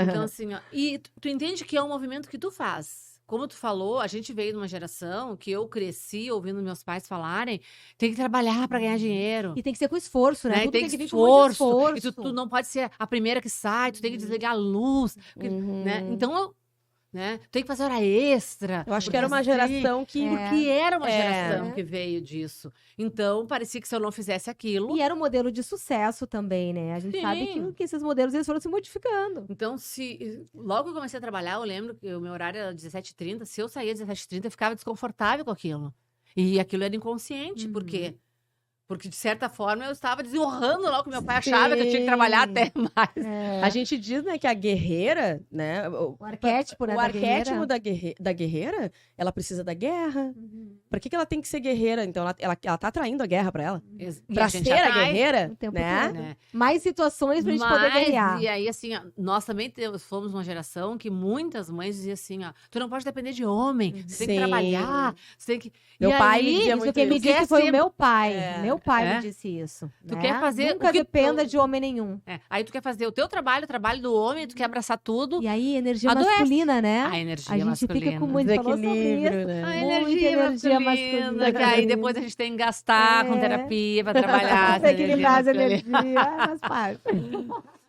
S3: Então, assim, ó, e tu entende que é um movimento que tu faz. Como tu falou, a gente veio de uma geração que eu cresci ouvindo meus pais falarem, tem que trabalhar para ganhar dinheiro.
S1: E tem que ser com esforço, né?
S3: Né? E
S1: Tudo
S3: tem
S1: que
S3: que
S1: vir com muito
S3: esforço. E
S1: esforço.
S3: tu não pode ser a primeira que sai, tu tem que desligar a luz. Porque, né? Então, né? Tu tem que fazer hora extra.
S2: Eu acho que era uma
S3: assim,
S2: geração que...
S3: Porque era uma
S2: É.
S3: geração que veio disso. Então, parecia que se eu não fizesse aquilo...
S1: E era um modelo de sucesso também, né? A gente
S3: Sim.
S1: sabe que esses modelos eles foram se modificando.
S3: Então, logo que eu comecei a trabalhar, eu lembro que o meu horário era 17h30. Se eu saía às 17h30, eu ficava desconfortável com aquilo. E aquilo era inconsciente, por quê? Porque, de certa forma, eu estava desenrolando lá o que meu pai achava que eu tinha que trabalhar até mais.
S2: A gente diz, né, que a guerreira, né?
S1: O arquétipo, né?
S2: O
S1: da
S2: arquétipo
S1: guerreira.
S2: da guerreira, ela precisa da guerra. Pra que ela tem que ser guerreira? Então, ela tá atraindo a guerra pra ela.
S3: E
S2: Pra
S3: a gente
S2: ser a
S3: atrai,
S2: guerreira,
S1: o tempo
S2: né?
S1: todo.
S3: né?
S1: Mais situações pra gente poder ganhar.
S3: E aí, assim, ó, nós também fomos uma geração que muitas mães diziam assim, ó, tu não pode depender de homem, você tem que
S2: Sim.
S3: trabalhar, você tem que...
S2: Meu
S3: E
S2: pai
S3: aí,
S2: me dizia
S1: Isso
S2: muito
S1: quem me
S2: isso.
S1: disse
S3: quer
S1: foi
S3: ser-
S1: o meu pai.
S2: É.
S1: Meu pai
S3: É.
S1: me disse isso.
S3: Tu
S1: né?
S3: quer fazer
S1: Nunca
S3: o que
S1: dependa
S3: tu-
S1: de homem nenhum.
S3: Aí tu quer fazer o teu trabalho, o trabalho do homem, tu quer abraçar tudo.
S1: E aí, energia
S3: Adoece.
S1: masculina, né?
S3: A energia
S1: A gente
S3: masculina.
S1: fica com muito falou sobre
S2: Desequilíbrio,
S1: isso.
S2: né?
S3: A
S1: Muita
S3: energia
S1: energia
S3: masculina,
S1: masculina.
S3: que aí depois a gente tem que gastar com
S1: É.
S3: terapia pra trabalhar. essa
S1: Pra equilibrar as
S3: masculina.
S1: energias. Faz parte.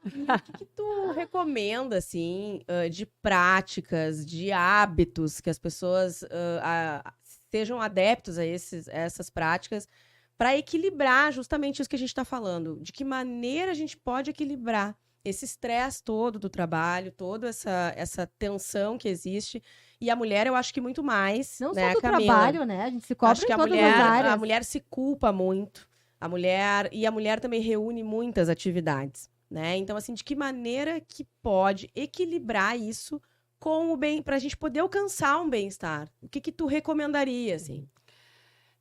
S2: O que tu recomenda, assim, de práticas, de hábitos que as pessoas sejam adeptos a essas práticas para equilibrar justamente isso que a gente está falando? De que maneira a gente pode equilibrar esse estresse todo do trabalho, toda essa tensão que existe? E a mulher, eu acho que muito mais,
S1: Não
S2: né,
S1: só do
S2: Camila?
S1: trabalho, né? A gente se cobra
S2: Acho que
S1: em
S2: a
S1: todas
S2: mulher,
S1: as áreas.
S2: a mulher se culpa muito. A mulher também reúne muitas atividades, né? Então, assim, de que maneira que pode equilibrar isso com o bem, para a gente poder alcançar um bem-estar? O que tu recomendaria, assim?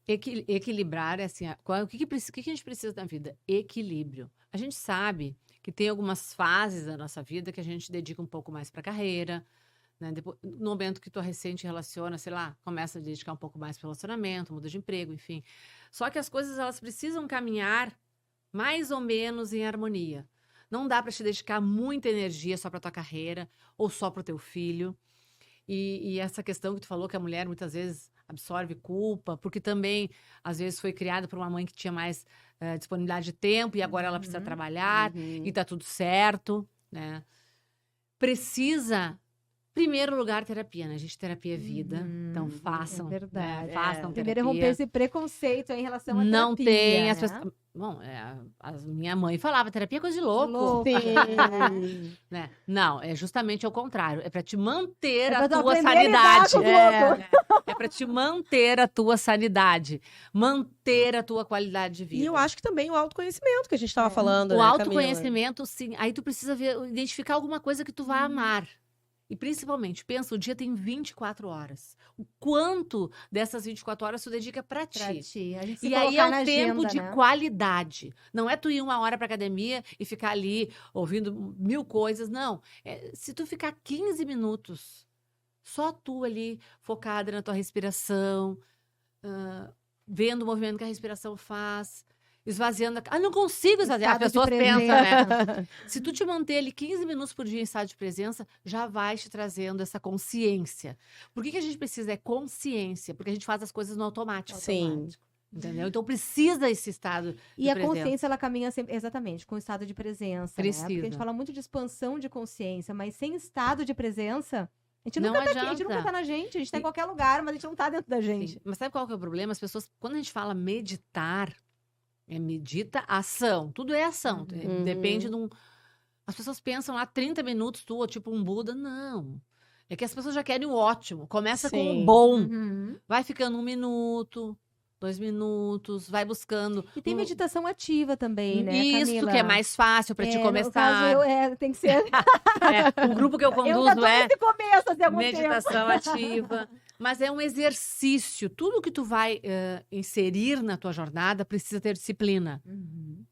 S3: Equilibrar, assim, o que a gente precisa na vida? Equilíbrio. A gente sabe que tem algumas fases da nossa vida que a gente dedica um pouco mais para a carreira, né? No momento que tu recente relaciona, sei lá, começa a dedicar um pouco mais para o relacionamento, muda de emprego, enfim. Só que as coisas, elas precisam caminhar mais ou menos em harmonia. Não dá para te dedicar muita energia só para tua carreira ou só para o teu filho. E essa questão que tu falou, que a mulher muitas vezes absorve culpa, porque também, às vezes, foi criada por uma mãe que tinha mais disponibilidade de tempo e agora ela precisa trabalhar e tá tudo certo, né? Precisa, em primeiro lugar, terapia, né? Gente, terapia é vida, então façam.
S1: É verdade.
S3: Né? Façam
S1: Primeiro é
S3: terapia.
S1: romper esse preconceito em relação à
S3: Não
S1: terapia,
S3: tem,
S1: né?
S3: as pessoas... Bom, a minha mãe falava, terapia é coisa de louco.
S2: Sim.
S3: Né? Não, é justamente ao contrário. É para te manter
S1: É
S3: a
S1: pra tu
S3: tua
S1: aprender a lidar
S3: sanidade.
S1: com os loucos.
S3: É para te manter a tua sanidade, manter a tua qualidade de vida.
S2: E eu acho que também o autoconhecimento que a gente estava falando,
S3: O
S2: né,
S3: autoconhecimento, sim. Aí tu precisa identificar alguma coisa que tu vai amar. E principalmente, pensa, o dia tem 24 horas. O quanto dessas 24 horas tu dedica pra
S1: Pra
S3: ti?
S1: ti. A gente se
S3: E aí
S1: colocar
S3: é
S1: na
S3: o tempo
S1: agenda,
S3: de
S1: né?
S3: qualidade. Não é tu ir 1 hora pra academia e ficar ali ouvindo 1000 coisas. Não. Se tu ficar 15 minutos, só tu ali, focada na tua respiração, vendo o movimento que a respiração faz, esvaziando. Não consigo esvaziar. As
S1: Estado de
S3: pessoas pensam, né?
S2: também.
S3: Se tu te manter ali 15 minutos por dia em estado de presença, já vai te trazendo essa consciência. Por que a gente precisa? É consciência. Porque a gente faz as coisas no automático.
S2: Sim.
S3: Entendeu? Então precisa esse estado
S1: E
S3: de
S1: a
S3: presença.
S1: consciência, ela caminha sempre, exatamente, com o estado de presença, né? Porque a gente
S3: Precisa.
S1: fala muito de expansão de consciência, mas sem estado de presença, a gente
S3: Não
S1: nunca tá aqui, a gente
S3: adianta.
S1: nunca tá na gente, a gente tá em
S3: E-
S1: qualquer lugar, mas a gente não tá dentro da gente.
S3: Sim. Mas sabe qual que é o problema? As pessoas, quando a gente fala meditar, é medita ação. Tudo é ação.
S2: Uhum.
S3: Depende de um. As pessoas pensam lá 30 minutos, tu, tipo um Buda. Não. É que as pessoas já querem o ótimo. Começa com
S2: Sim.
S3: o bom.
S1: Uhum.
S3: Vai ficando 1 minuto, 2 minutos, vai buscando.
S1: E tem meditação ativa também, né,
S3: Isso,
S1: Camila?
S3: que é mais fácil para te
S1: No
S3: começar.
S1: caso, tem que ser...
S3: O grupo que eu
S1: eu já
S3: conduzo
S1: tô
S3: é
S1: nesse começo, assim, há algum tempo.
S3: meditação ativa. Mas é um exercício. Tudo que tu vai inserir na tua jornada precisa ter disciplina.
S1: Uhum.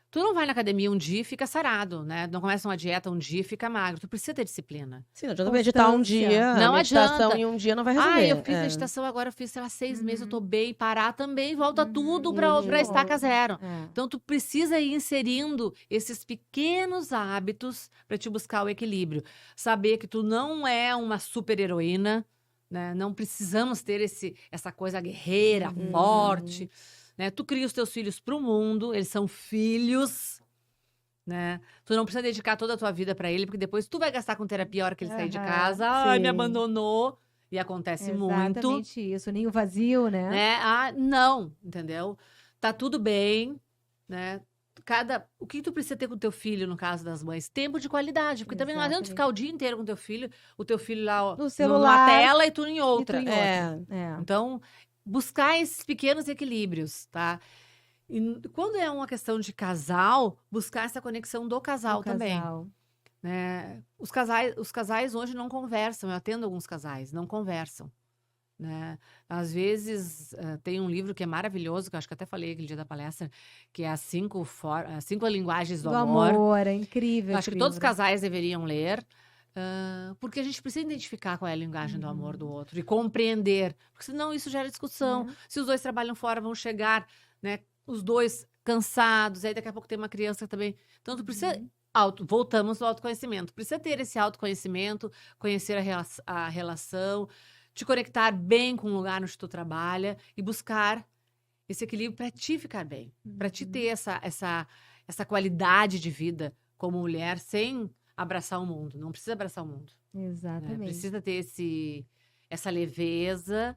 S3: Tu não vai na academia um dia e fica sarado, né? Não começa uma dieta um dia e fica magro. Tu precisa ter disciplina.
S2: Sim, não adianta meditar um
S1: Constância.
S2: dia,
S3: Não
S2: meditação
S3: adianta.
S2: em um dia não vai resolver.
S3: Eu fiz meditação agora, eu fiz, sei lá, 6 meses, eu tô bem, parar também, volta tudo
S1: Uhum.
S3: pra estaca zero.
S1: É.
S3: Então, tu precisa ir inserindo esses pequenos hábitos para te buscar o equilíbrio. Saber que tu não é uma super heroína, né? Não precisamos ter essa coisa guerreira, forte, né? Tu cria os teus filhos para o mundo, eles são filhos, né? Tu não precisa dedicar toda a tua vida para ele, porque depois tu vai gastar com terapia a hora que ele sair de
S1: Aham,
S3: casa. Ai, me
S2: sim.
S3: abandonou. E acontece muito.
S1: Exatamente isso, ninho vazio, né?
S3: Né? Não, entendeu? Tá tudo bem, né? O que tu precisa ter com o teu filho, no caso das mães? Tempo de qualidade. Porque também não adianta tu
S1: Exatamente.
S3: ficar o dia inteiro com o teu filho lá ó,
S1: No celular,
S3: numa tela e tu em outra.
S1: E tu em outra. É.
S3: Então, buscar esses pequenos equilíbrios, tá? E quando é uma questão de casal, buscar essa conexão do casal
S1: O
S3: também.
S1: casal.
S3: Né? Os casais hoje não conversam. Eu atendo alguns casais, não conversam. Né? Às vezes, tem um livro que é maravilhoso, que eu acho que até falei aquele dia da palestra, que é as 5 linguagens do amor.
S1: É incrível.
S3: Eu acho
S1: esse
S3: que todos os
S1: livro.
S3: casais deveriam ler, porque a gente precisa identificar qual é a linguagem do amor do outro e compreender, porque senão isso gera discussão. Se os dois trabalham fora, vão chegar, né, os dois cansados, aí daqui a pouco tem uma criança também. Então, tu precisa... voltamos ao autoconhecimento. Precisa ter esse autoconhecimento, conhecer a relação, te conectar bem com o lugar onde tu trabalha e buscar esse equilíbrio para ti ficar bem, para ti ter essa qualidade de vida como mulher sem abraçar o mundo. Não precisa abraçar o mundo. Né?
S1: Exatamente.
S3: Precisa ter essa leveza.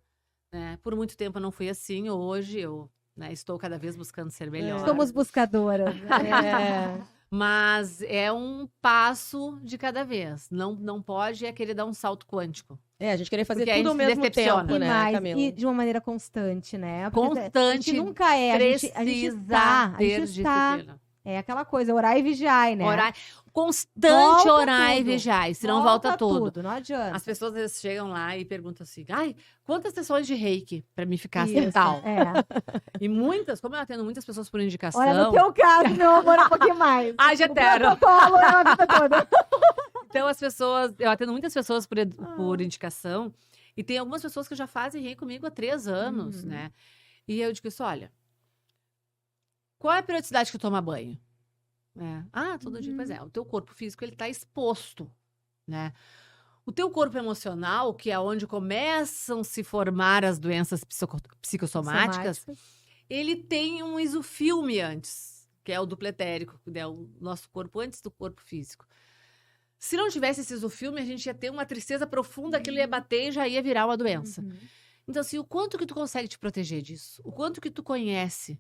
S3: Né? Por muito tempo eu não fui assim. Hoje eu estou cada vez buscando ser melhor.
S1: Somos buscadoras.
S3: Mas é um passo de cada vez. Não pode querer dar um salto quântico.
S2: A gente querer fazer
S3: Porque aí
S2: tudo ao
S3: se
S2: mesmo
S3: decepciona.
S2: tempo,
S1: E
S2: né,
S1: mais,
S2: Camila?
S1: e de uma maneira constante, né? Porque a gente
S3: Constante.
S1: nunca a gente
S3: Precisa
S1: está. A
S3: ter
S1: gente está.
S3: disciplina.
S1: É aquela coisa, orar e vigiar, né?
S3: Orar. constante
S1: Volta
S3: orar e
S1: tudo.
S3: vigiar, senão volta tudo.
S1: Não adianta.
S3: As pessoas às vezes chegam lá e perguntam assim, ai, quantas sessões de reiki pra me ficar
S1: Isso,
S3: assim tal?
S1: É.
S3: E muitas, como eu atendo muitas pessoas por indicação...
S1: Olha, no teu caso, meu amor, é um pouquinho mais.
S3: Ai, já
S1: O
S3: eterno.
S1: protocolo é a vida toda.
S3: Então, as pessoas... Eu atendo muitas pessoas por indicação. E tem algumas pessoas que já fazem reiki comigo há 3 anos, né? E eu digo isso, olha... Qual é a periodicidade que tu toma banho? Todo dia. Pois é, o teu corpo físico, ele tá exposto, né? O teu corpo emocional, que é onde começam a se formar as doenças psicossomáticas, ele tem um isofilme antes, que é o duplo etérico, que é o nosso corpo antes do corpo físico. Se não tivesse esse isofilme, a gente ia ter uma tristeza profunda, aquilo ia bater e já ia virar uma doença. Então, assim, o quanto que tu consegue te proteger disso? O quanto que tu conhece?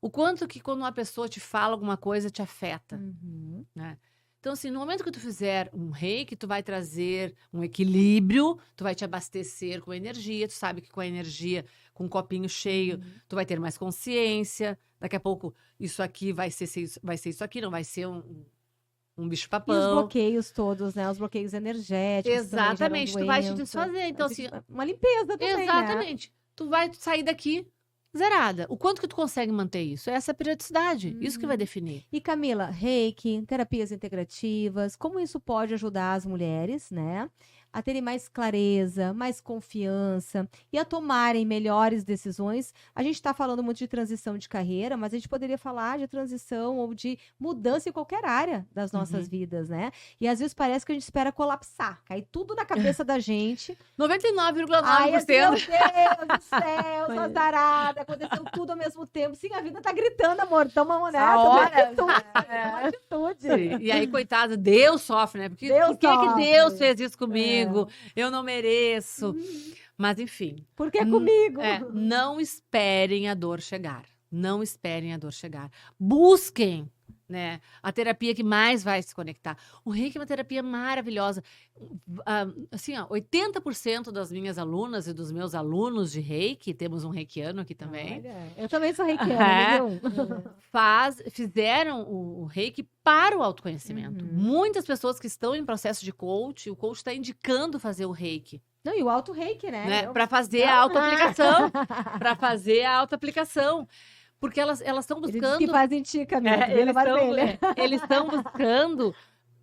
S3: O quanto que quando uma pessoa te fala alguma coisa te afeta, né? Então, assim, no momento que tu fizer um reiki, tu vai trazer um equilíbrio, tu vai te abastecer com energia, tu sabe que com a energia, com um copinho cheio, tu vai ter mais consciência, daqui a pouco isso aqui vai ser isso aqui, não vai ser um
S1: E
S3: bicho-papão.
S1: os bloqueios todos, né? Os bloqueios energéticos.
S3: Exatamente, tu vai te
S1: doença.
S3: desfazer. Então, assim,
S1: Uma limpeza também, né?
S3: exatamente. Tu vai sair daqui zerada. O quanto que tu consegue manter isso? Essa é a periodicidade. Isso que vai definir.
S1: E Camila, reiki, terapias integrativas, como isso pode ajudar as mulheres, né? A terem mais clareza, mais confiança e a tomarem melhores decisões. A gente está falando muito de transição de carreira, mas a gente poderia falar de transição ou de mudança em qualquer área das nossas vidas, né? E às vezes parece que a gente espera colapsar, cair tudo na cabeça da gente.
S3: 99,9%.
S1: Ai, assim, meu Deus do céu, sou azarada, aconteceu tudo ao mesmo tempo. Sim, a vida tá gritando, amor, toma uma uma atitude.
S3: Sim. E aí, coitada, Deus sofre, né? Porque
S1: Deus
S3: por que que
S1: sofre.
S3: Deus fez isso comigo? Eu não mereço. Mas, enfim.
S1: Por que comigo?
S3: Não esperem a dor chegar. Não esperem a dor chegar. Busquem, né, a terapia que mais vai se conectar. O reiki é uma terapia maravilhosa. Assim, 80% das minhas alunas e dos meus alunos de reiki, temos um reikiano aqui também.
S1: Olha, eu também sou reikiana, viu?
S3: Fizeram o reiki para o autoconhecimento. Muitas pessoas que estão em processo de coach, o coach está indicando fazer o reiki.
S1: Não, e o auto-reiki, né?
S3: Para fazer a autoaplicação. Para fazer a autoaplicação. Porque elas estão buscando...
S1: Eles que fazem tica mesmo.
S3: Eles estão buscando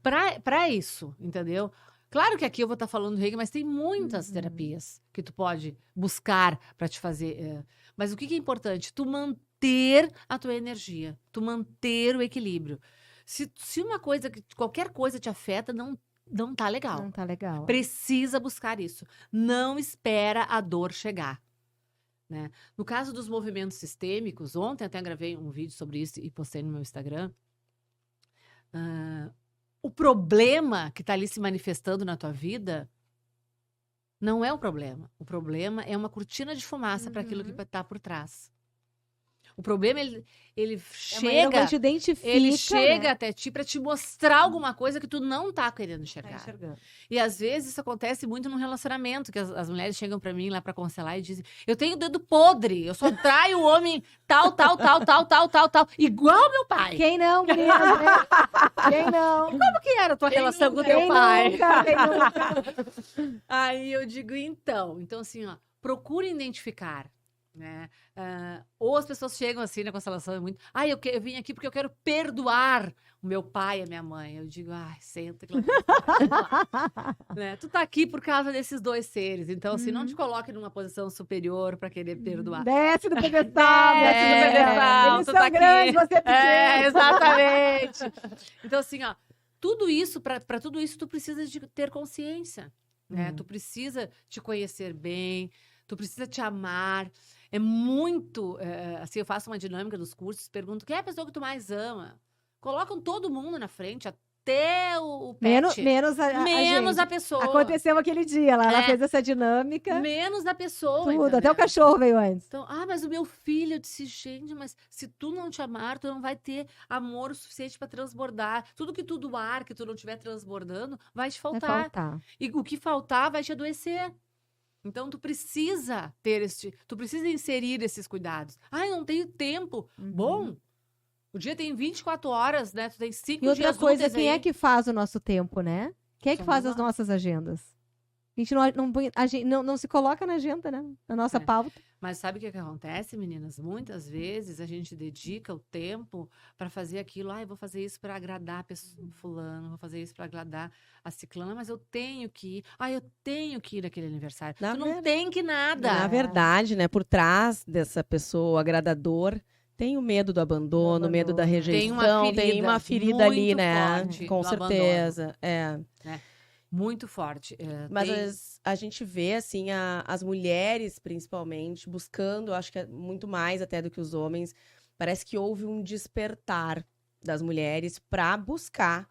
S3: para isso, entendeu? Claro que aqui eu vou estar falando do reiki, mas tem muitas terapias que tu pode buscar para te fazer. Mas o que é importante? Tu manter a tua energia, tu manter o equilíbrio. Se qualquer coisa te afeta, não tá legal.
S1: Não tá legal.
S3: Precisa buscar isso. Não espera a dor chegar. Né? No caso dos movimentos sistêmicos, ontem até gravei um vídeo sobre isso e postei no meu Instagram. O problema que está ali se manifestando na tua vida não é o problema. O problema é uma cortina de fumaça para aquilo que está por trás. O problema, ele chega,
S1: né?
S3: até ti para te mostrar alguma coisa que tu não tá querendo enxergar. E às vezes isso acontece muito num relacionamento, que as mulheres chegam para mim lá para aconselhar e dizem: eu tenho o dedo podre, eu só traio o homem tal, igual meu pai.
S1: Quem não, menina? Quem não?
S3: E como que era a tua relação com o teu pai? Nunca. Aí eu digo, então assim, procure identificar. Né? Ou as pessoas chegam assim na constelação, é muito... eu vim aqui porque eu quero perdoar o meu pai e a minha mãe. Eu digo, senta que né? Tu tá aqui por causa desses dois seres. Então, assim, não te coloque numa posição superior para querer perdoar.
S1: Desce do pedestal,
S3: Eles
S1: são tá grandes, você é pequeno.
S3: Exatamente. Então, assim, tudo isso, para tudo isso, tu precisa de ter consciência, né? Tu precisa te conhecer bem, tu precisa te amar. É muito... assim, eu faço uma dinâmica dos cursos, pergunto quem é a pessoa que tu mais ama. Colocam todo mundo na frente, até o pet. Menos a pessoa.
S1: Aconteceu aquele dia lá, ela fez essa dinâmica.
S3: Menos a pessoa,
S1: tudo,
S3: entendeu?
S1: até o cachorro veio antes.
S3: Então, mas o meu filho, eu disse, gente, mas se tu não te amar, tu não vai ter amor o suficiente para transbordar. Tudo que tu doar, que tu não estiver transbordando, vai te faltar.
S1: Vai faltar.
S3: E o que faltar vai te adoecer. Então, tu precisa tu precisa inserir esses cuidados. Não tenho tempo. Bom, O dia tem 24 horas, né? Tu tem 5
S1: E outra
S3: dias
S1: coisa,
S3: úteis
S1: quem
S3: aí.
S1: é que faz o nosso tempo, né? Quem é que
S3: Somos
S1: faz as
S3: nós.
S1: nossas agendas? A gente não se coloca na agenda, né? Na nossa
S3: É.
S1: pauta.
S3: Mas sabe o que acontece, meninas? Muitas vezes a gente dedica o tempo para fazer aquilo. Ah, eu vou fazer isso para agradar a pessoa, fulano, vou fazer isso para agradar a ciclana, mas eu tenho que ir. Ah, eu tenho que ir naquele aniversário.
S2: Na
S3: Tu não
S2: ver-
S3: tem que nada.
S2: Na verdade, né, por trás dessa pessoa agradador, tem o medo do abandono, o medo da
S1: abandono.
S3: Tem uma
S2: rejeição, tem uma ferida ali,
S3: muito
S2: né?
S3: forte
S2: Com
S3: do abandono.
S2: certeza. É.
S3: Muito forte.
S2: Mas a gente vê, assim, as mulheres, principalmente, buscando, acho que é muito mais até do que os homens. Parece que houve um despertar das mulheres para buscar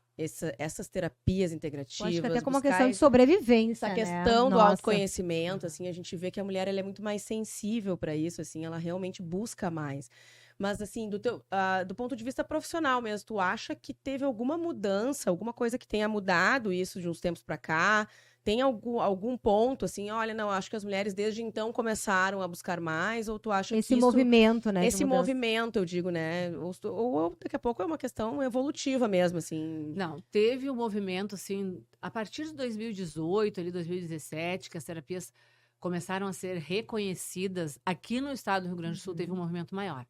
S2: essas terapias
S1: Eu
S2: integrativas.
S1: acho que até como uma
S2: buscar
S1: questão de sobrevivência,
S2: essa
S1: né?
S2: questão do
S1: Nossa.
S2: autoconhecimento, assim, a gente vê que a mulher ela é muito mais sensível para isso, assim, ela realmente busca mais. Mas, assim, do ponto de vista profissional mesmo, tu acha que teve alguma mudança, alguma coisa que tenha mudado isso de uns tempos para cá? Tem algum ponto, assim, olha, não, acho que as mulheres desde então começaram a buscar mais, ou tu acha
S1: Esse
S2: que isso...
S1: movimento, né? de
S2: Esse
S1: mudança.
S2: movimento, eu digo, né? Ou daqui a pouco é uma questão evolutiva mesmo, assim.
S3: Não, teve um movimento, assim, a partir de 2018, ali, 2017, que as terapias começaram a ser reconhecidas. Aqui no estado do Rio Grande do Sul teve um movimento maior.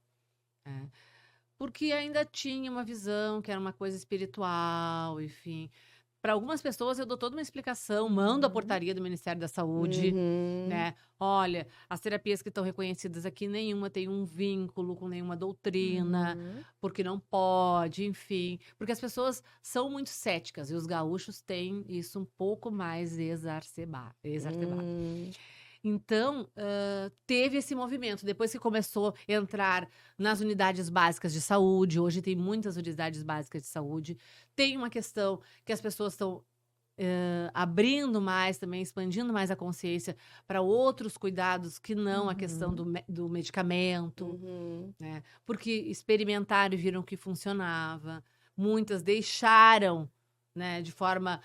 S3: Né? Porque ainda tinha uma visão que era uma coisa espiritual, enfim. Para algumas pessoas eu dou toda uma explicação, mando a portaria do Ministério da Saúde,
S2: Uhum.
S3: né? Olha, as terapias que estão reconhecidas aqui, nenhuma tem um vínculo com nenhuma doutrina,
S1: Uhum.
S3: porque não pode, enfim. Porque as pessoas são muito céticas e os gaúchos têm isso um pouco mais exacerbado. Então, teve esse movimento. Depois que começou a entrar nas unidades básicas de saúde, hoje tem muitas unidades básicas de saúde, tem uma questão que as pessoas estão abrindo mais também, expandindo mais a consciência para outros cuidados que não a questão do medicamento,
S2: Uhum.
S3: né? Porque experimentaram e viram que funcionava. Muitas deixaram, né, de forma,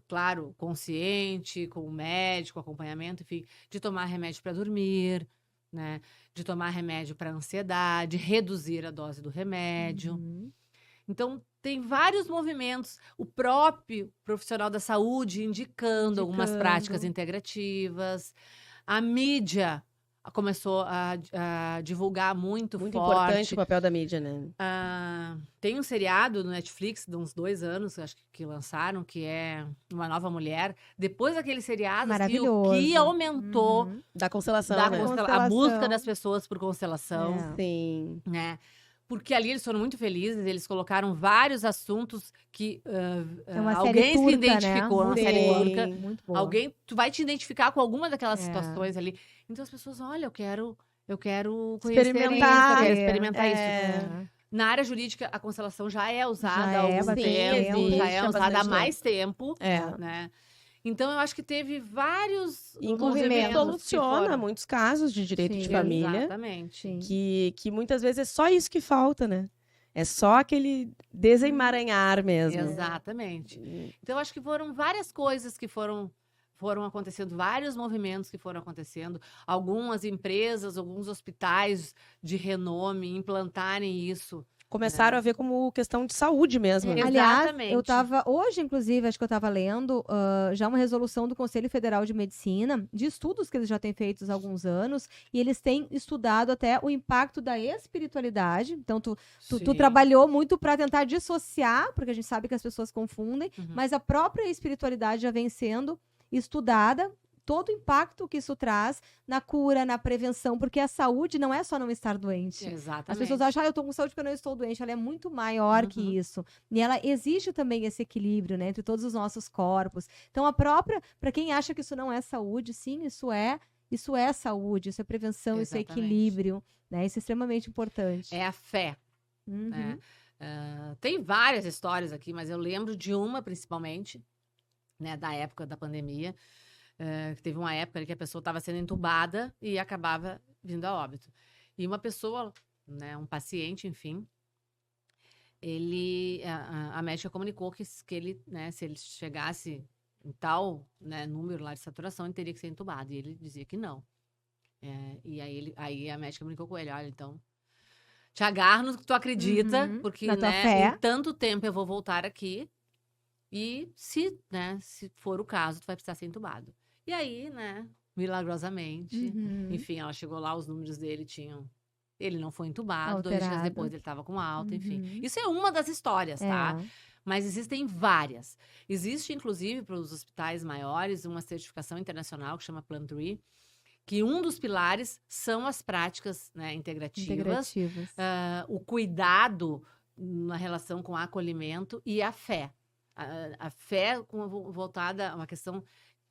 S3: claro, consciente, com o médico, acompanhamento, enfim, de tomar remédio para dormir, né? De tomar remédio para ansiedade, reduzir a dose do remédio.
S1: Uhum.
S3: Então, tem vários movimentos. O próprio profissional da saúde indicando algumas práticas integrativas. A mídia começou a divulgar muito
S2: Muito importante
S3: forte.
S2: o papel da mídia, né?
S3: Tem um seriado no Netflix de uns 2 anos, acho que lançaram, que é Uma Nova Mulher. Depois daquele seriado, assim, o que
S1: Maravilhoso.
S3: aumentou
S1: Uhum.
S2: Da constelação,
S3: da
S2: né?
S3: a
S1: Constelação.
S3: busca das pessoas por constelação,
S1: É.
S2: Sim.
S3: né? Porque ali eles foram muito felizes, eles colocaram vários assuntos que
S1: É uma série
S3: alguém se
S1: turca,
S3: identificou,
S1: né?
S3: uma
S1: Muito
S3: série
S1: boa,
S3: turca.
S1: muito boa.
S3: Alguém, tu vai te identificar com alguma daquelas
S1: É.
S3: situações ali. Então as pessoas, olha, eu quero conhecer
S2: Experimentar.
S3: isso, eu quero
S1: É.
S3: experimentar isso.
S1: É.
S3: Na área jurídica, a constelação já é usada
S1: Já
S3: há
S1: é
S3: algum
S1: bastante
S3: tempo,
S1: tempo.
S3: já é
S2: Há
S3: usada há
S2: bastante
S3: mais tempo,
S2: É.
S3: né? Então eu acho que teve vários
S2: Inclusive,
S3: movimentos que
S2: soluciona
S3: foram.
S2: muitos casos de direito
S1: Sim.
S2: de família.
S3: Exatamente.
S1: Sim.
S2: Que muitas vezes é só isso que falta, né? É só aquele desemaranhar mesmo.
S3: Exatamente. Então, eu acho que foram várias coisas que foram acontecendo, vários movimentos que foram acontecendo. Algumas empresas, alguns hospitais de renome implantarem isso.
S2: Começaram a ver como questão de saúde mesmo. né?
S1: Aliás,
S3: Exatamente.
S1: eu estava hoje, inclusive, acho que eu estava lendo já uma resolução do Conselho Federal de Medicina, de estudos que eles já têm feitos há alguns anos, e eles têm estudado até o impacto da espiritualidade. Então, tu
S3: Sim.
S1: trabalhou muito para tentar dissociar, porque a gente sabe que as pessoas confundem,
S3: Uhum.
S1: mas a própria espiritualidade já vem sendo estudada. Todo o impacto que isso traz na cura, na prevenção, porque a saúde não é só não estar doente.
S3: Exatamente.
S1: As pessoas acham, eu estou com saúde porque eu não estou doente. Ela é muito maior que
S3: Uhum.
S1: isso. E ela existe também esse equilíbrio, né, entre todos os nossos corpos. Então, a própria, para quem acha que isso não é saúde, sim, isso é saúde, isso é prevenção, isso é
S3: Exatamente.
S1: equilíbrio, né? Isso é extremamente importante.
S3: É a fé.
S1: Uhum.
S3: Né? Tem várias histórias aqui, mas eu lembro de uma principalmente, né, da época da pandemia. Que teve uma época ali que a pessoa estava sendo entubada e acabava vindo a óbito. E uma pessoa, né, um paciente, enfim, a médica comunicou que ele, né, se ele chegasse em tal, né, número lá de saturação, ele teria que ser entubado. E ele dizia que não. E aí a médica comunicou com ele, olha, então, Te agarra no que tu acredita,
S1: Uhum,
S3: porque,
S1: na tua
S3: né,
S1: fé.
S3: em tanto tempo eu vou voltar aqui. E se for o caso, tu vai precisar ser entubado. E aí, né, milagrosamente,
S1: Uhum.
S3: enfim, ela chegou lá, os números dele tinham... Ele não foi entubado, 2 dias
S1: Alterado.
S3: depois ele estava com alta, enfim.
S1: Uhum.
S3: Isso é uma das histórias, tá?
S1: É.
S3: Mas existem várias. Existe, inclusive, para os hospitais maiores, uma certificação internacional que chama Plan 3, que um dos pilares são as práticas, né, integrativas, o cuidado na relação com o acolhimento e a fé. A fé voltada a uma questão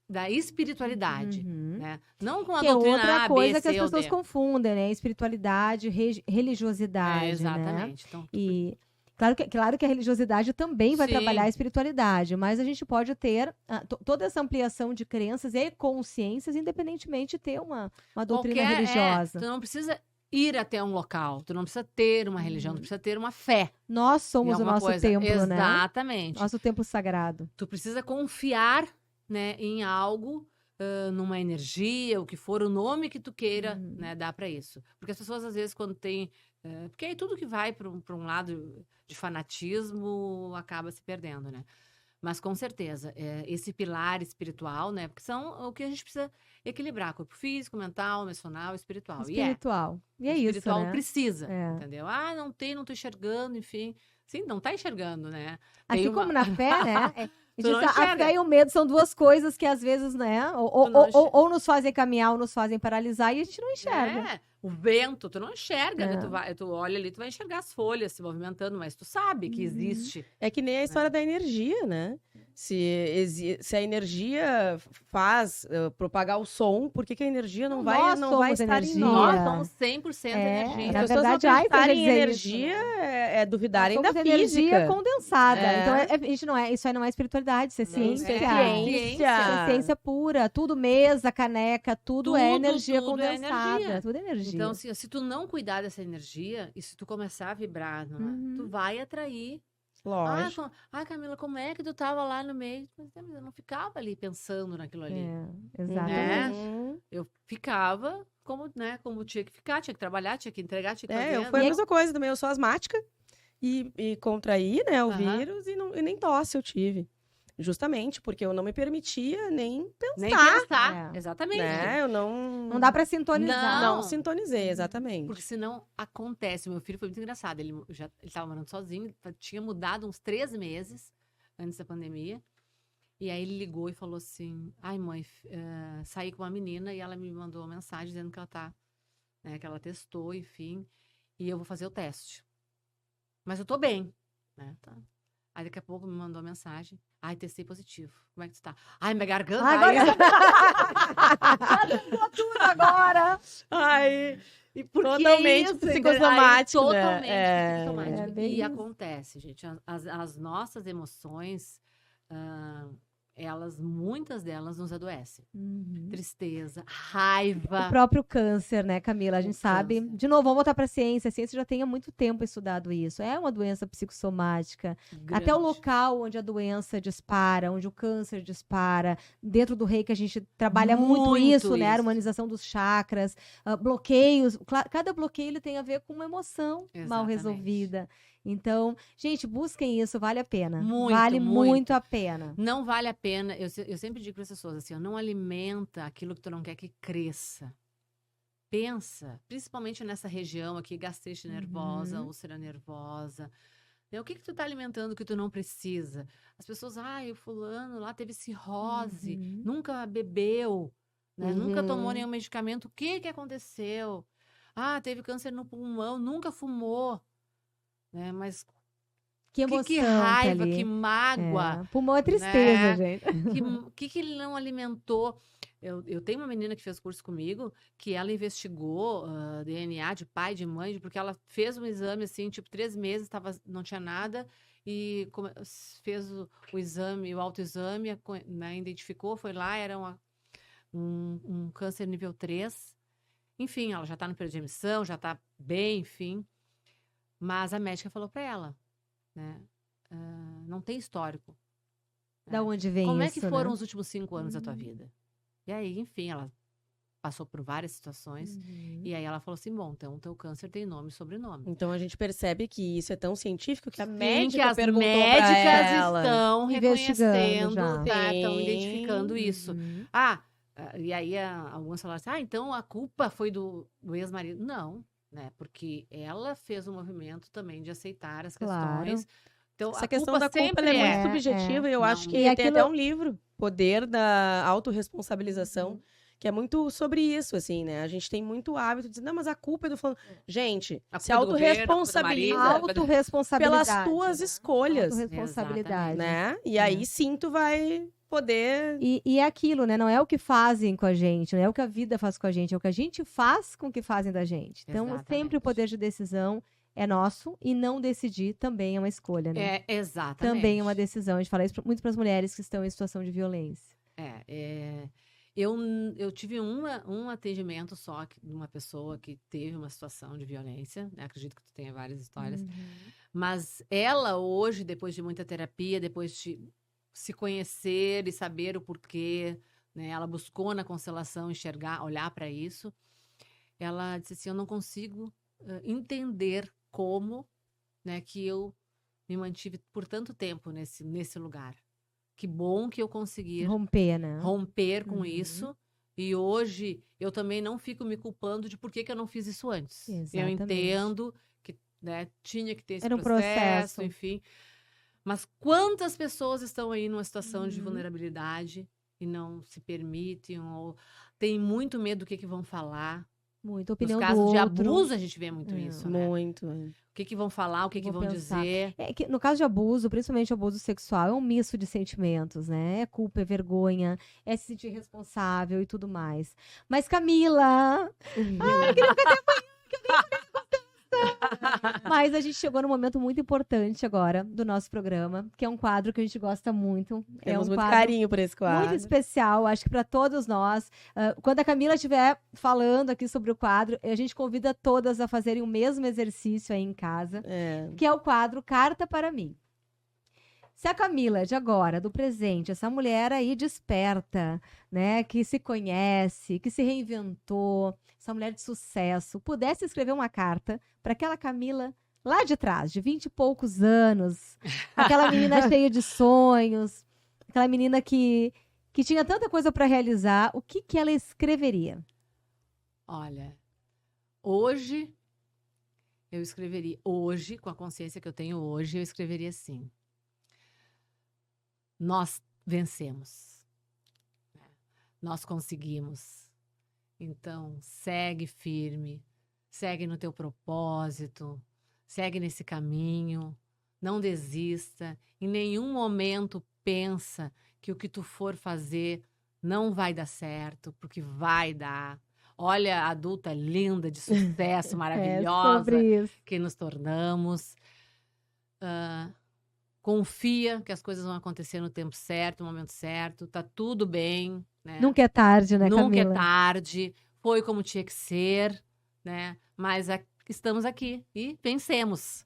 S3: da espiritualidade,
S1: Uhum.
S3: né? Não com a
S1: Que é
S3: doutrina
S1: outra
S3: A,
S1: coisa
S3: B,
S1: que as
S3: C ou
S1: pessoas
S3: D.
S1: confundem, né? Espiritualidade, religiosidade, né?
S3: Exatamente. Então,
S1: E claro que a religiosidade também vai
S3: Sim.
S1: trabalhar a espiritualidade, mas a gente pode ter toda essa ampliação de crenças e consciências, independentemente de ter uma doutrina religiosa.
S3: Tu não precisa ir até um local, tu não precisa ter uma religião, tu precisa ter uma fé.
S1: Nós
S3: em
S1: somos o
S3: alguma
S1: nosso
S3: coisa.
S1: templo, né?
S3: Exatamente.
S1: Nosso templo sagrado.
S3: Tu precisa confiar, né, em algo, numa energia, o que for o nome que tu queira, né, dar para isso. Porque as pessoas, às vezes, quando tem... porque aí tudo que vai para um lado de fanatismo acaba se perdendo, né? Mas, com certeza, esse pilar espiritual, né? Porque são o que a gente precisa equilibrar. Corpo físico, mental, emocional, espiritual.
S1: Espiritual. E é
S3: o
S1: isso,
S3: espiritual
S1: né?
S3: precisa,
S1: É.
S3: entendeu? Não tô enxergando, enfim. Sim, não tá enxergando, né?
S1: Assim como na fé, né?
S3: Tu não
S1: A
S3: enxerga.
S1: fé e o medo são duas coisas que às vezes, né? Ou nos fazem caminhar ou nos fazem paralisar e a gente não enxerga.
S3: O vento, tu não enxerga, né?
S1: É.
S3: Tu olha ali, tu vai enxergar as folhas se movimentando, mas tu sabe que existe.
S2: É que nem a história da energia, né? Se a energia faz propagar o som, por que a energia não vai
S1: somos
S2: estar
S1: energia.
S2: em nós?
S3: Nós somos 100% energia.
S1: Na
S2: As pessoas
S1: verdade,
S2: não
S1: Einstein já
S2: acreditarem em
S1: dizia
S2: energia
S1: isso,
S2: é duvidarem
S1: Nós
S2: da
S1: somos energia
S2: física.
S1: condensada.
S2: É.
S1: Então, a gente não isso aí não é espiritualidade, isso é ciência.
S2: Isso é ciência.
S1: É ciência pura. Tudo mesa, caneca, tudo é energia
S3: tudo é
S1: condensada.
S3: energia.
S1: Tudo é energia.
S3: Então, se tu não cuidar dessa energia, e se tu começar a vibrar, tu vai atrair.
S2: Lógico.
S3: Camila, como é que tu tava lá no meio? Mas eu não ficava ali pensando naquilo ali.
S1: Exatamente.
S3: Eu ficava como tinha que ficar, tinha que trabalhar, tinha que entregar, tinha que fazer.
S2: Foi a mesma coisa também. Eu sou asmática e contraí, né, o vírus e nem tosse eu tive. Justamente porque eu não me permitia nem pensar.
S3: Nem pensar, exatamente.
S2: Né? Eu não
S1: dá pra sintonizar.
S2: Não sintonizei, exatamente.
S3: Porque senão acontece. Meu filho foi muito engraçado. Ele estava morando sozinho, tinha mudado uns 3 meses antes da pandemia. E aí ele ligou e falou assim: ai, mãe, saí com uma menina e ela me mandou uma mensagem dizendo que ela tá, né, que ela testou, enfim, e eu vou fazer o teste. Mas eu tô bem, né? Tá. Aí daqui a pouco me mandou uma mensagem: ai, testei positivo. Como é que tu tá? Ai, minha garganta.
S1: Tudo agora.
S2: Ai,
S3: porque
S2: totalmente
S3: isso,
S2: psicossomático,
S3: totalmente
S2: né?
S3: psicossomático.
S1: bem
S3: E
S1: isso.
S3: acontece, gente, as nossas emoções, muitas delas nos adoecem. Tristeza,
S1: O
S3: raiva.
S1: próprio câncer, né, Camila? A gente sabe.
S3: câncer.
S1: De novo, vamos voltar para a ciência. A ciência já tem há muito tempo estudado isso. É uma doença psicossomática. Até o local onde a doença dispara, onde o câncer dispara. Dentro do reiki a gente trabalha muito isso, né? A harmonização dos chakras, bloqueios. Cada bloqueio ele tem a ver com uma emoção mal resolvida. Então, gente, busquem isso, vale a pena. Vale muito a pena.
S3: Não vale a pena. Eu sempre digo para as pessoas assim: não alimenta aquilo que tu não quer que cresça. Pensa, principalmente nessa região aqui, gastrite nervosa, úlcera nervosa. O que tu tá alimentando que tu não precisa? As pessoas, o fulano lá teve cirrose, nunca bebeu, né? Nunca tomou nenhum medicamento. O que aconteceu? Teve câncer no pulmão, nunca fumou. Né? Mas
S1: que emoção,
S3: que raiva, que mágoa.
S1: Pulmão é tristeza,
S3: né?
S1: gente.
S3: Que ele não alimentou? Eu tenho uma menina que fez curso comigo, que ela investigou DNA de pai, de mãe, porque ela fez um exame, assim, tipo, 3 meses, não tinha nada, e fez o exame, o autoexame, né, identificou, foi lá, era um câncer nível 3. Enfim, ela já tá no período de remissão, já tá bem, enfim. Mas a médica falou para ela, né? Não tem histórico.
S1: Da onde vem isso,
S3: Como é que foram
S1: né?
S3: os últimos 5 anos da tua vida? E aí, enfim, ela passou por várias situações. E aí ela falou assim, bom, então o teu câncer tem nome e sobrenome.
S2: Então a gente percebe que isso é tão científico que a
S3: Sim,
S2: médica
S3: que as
S2: perguntou
S3: médicas
S2: pra ela.
S3: estão
S1: Investigando
S3: reconhecendo,
S1: já.
S3: estão
S2: Sim.
S3: identificando isso.
S1: Uhum.
S3: E aí algumas falaram assim, então a culpa foi do ex-marido. Não, né? Porque ela fez um movimento também de aceitar as
S1: Claro.
S3: questões. Então,
S2: Essa
S3: a
S2: questão
S3: culpa
S2: da culpa ela
S3: sempre
S2: é muito
S1: é,
S2: subjetiva e eu
S3: Não,
S2: acho que
S1: e
S2: tem
S1: aquilo-
S2: até um livro, Poder da Autorresponsabilização, que é muito sobre isso, assim, né? A gente tem muito hábito de dizer, não, mas a culpa é do fulano. Gente,
S3: A
S2: se
S3: culpa é do governo, a culpa é do
S2: autorresponsabiliza
S3: marido.
S1: Autorresponsabilidade.
S2: pelas tuas
S1: né?
S2: escolhas,
S1: Autorresponsabilidade.
S2: né? E aí sim tu vai poder...
S1: E é aquilo, né? Não é o que fazem com a gente, não é o que a vida faz com a gente, é o que a gente faz com o que fazem da gente. Então, sempre
S3: Exatamente.
S1: o poder de decisão é nosso e não decidir também é uma escolha, né?
S3: Exatamente.
S1: Também é uma decisão. A gente fala isso muito para as mulheres que estão em situação de violência.
S3: Eu tive um atendimento só de uma pessoa que teve uma situação de violência, né? Acredito que tu tenha várias histórias. Mas ela hoje, depois de muita terapia, depois de se conhecer e saber o porquê, né? Ela buscou na constelação enxergar, olhar para isso. Ela disse assim, eu não consigo entender como, né, que eu me mantive por tanto tempo nesse lugar. Que bom que eu consegui
S1: Romper, né?
S3: romper com isso. E hoje eu também não fico me culpando de por que eu não fiz isso antes. Eu
S1: Exatamente.
S3: entendo que, né, tinha que ter esse
S1: Era um processo.
S3: enfim. Mas quantas pessoas estão aí numa situação de vulnerabilidade e não se permitem ou têm muito medo do que vão falar?
S1: Muito.
S3: Nos
S1: Opinião do
S3: casos de
S1: outro.
S3: abuso a gente vê muito isso, né?
S2: Muito.
S3: O que vão falar, o que
S1: Vou
S3: vão
S1: pensar.
S3: dizer.
S1: É que no caso de abuso, principalmente abuso sexual, é um misto de sentimentos, né? É culpa, é vergonha, é se sentir responsável e tudo mais. Mas Camila, mas a gente chegou num momento muito importante agora do nosso programa, que é um quadro que a gente gosta muito.
S2: Temos
S1: um
S2: muito
S1: quadro
S2: carinho por esse quadro.
S1: muito especial, acho que para todos nós. Quando a Camila estiver falando aqui sobre o quadro, a gente convida todas a fazerem o mesmo exercício aí em casa, que é o quadro Carta para Mim. Se a Camila de agora, do presente, essa mulher aí desperta, né, que se conhece, que se reinventou, essa mulher de sucesso, pudesse escrever uma carta para aquela Camila lá de trás, de 20 e poucos anos, aquela menina cheia de sonhos, aquela menina que tinha tanta coisa para realizar, o que ela escreveria?
S3: Olha, hoje eu escreveria, hoje, com a consciência que eu tenho hoje, eu escreveria assim. Nós vencemos. Nós conseguimos. Então, segue firme, segue no teu propósito, segue nesse caminho, não desista, em nenhum momento pensa que o que tu for fazer não vai dar certo, porque vai dar. Olha a adulta linda, de sucesso, maravilhosa,
S1: sobre isso.
S3: que nos tornamos. Confia que as coisas vão acontecer no tempo certo, no momento certo, tá tudo bem, né?
S1: Nunca é tarde, né,
S3: Nunca
S1: Camila?
S3: é tarde, foi como tinha que ser, né? Mas estamos aqui e vencemos.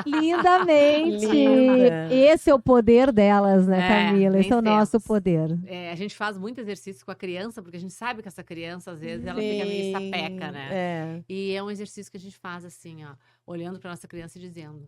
S1: Lindamente!
S2: Linda.
S1: Esse é o poder delas, né, Camila? Esse é o
S3: vencemos.
S1: nosso poder.
S3: A gente faz muito exercício com a criança, porque a gente sabe que essa criança, às vezes, ela fica meio sapeca, né? E é um exercício que a gente faz assim, ó, olhando para nossa criança e dizendo: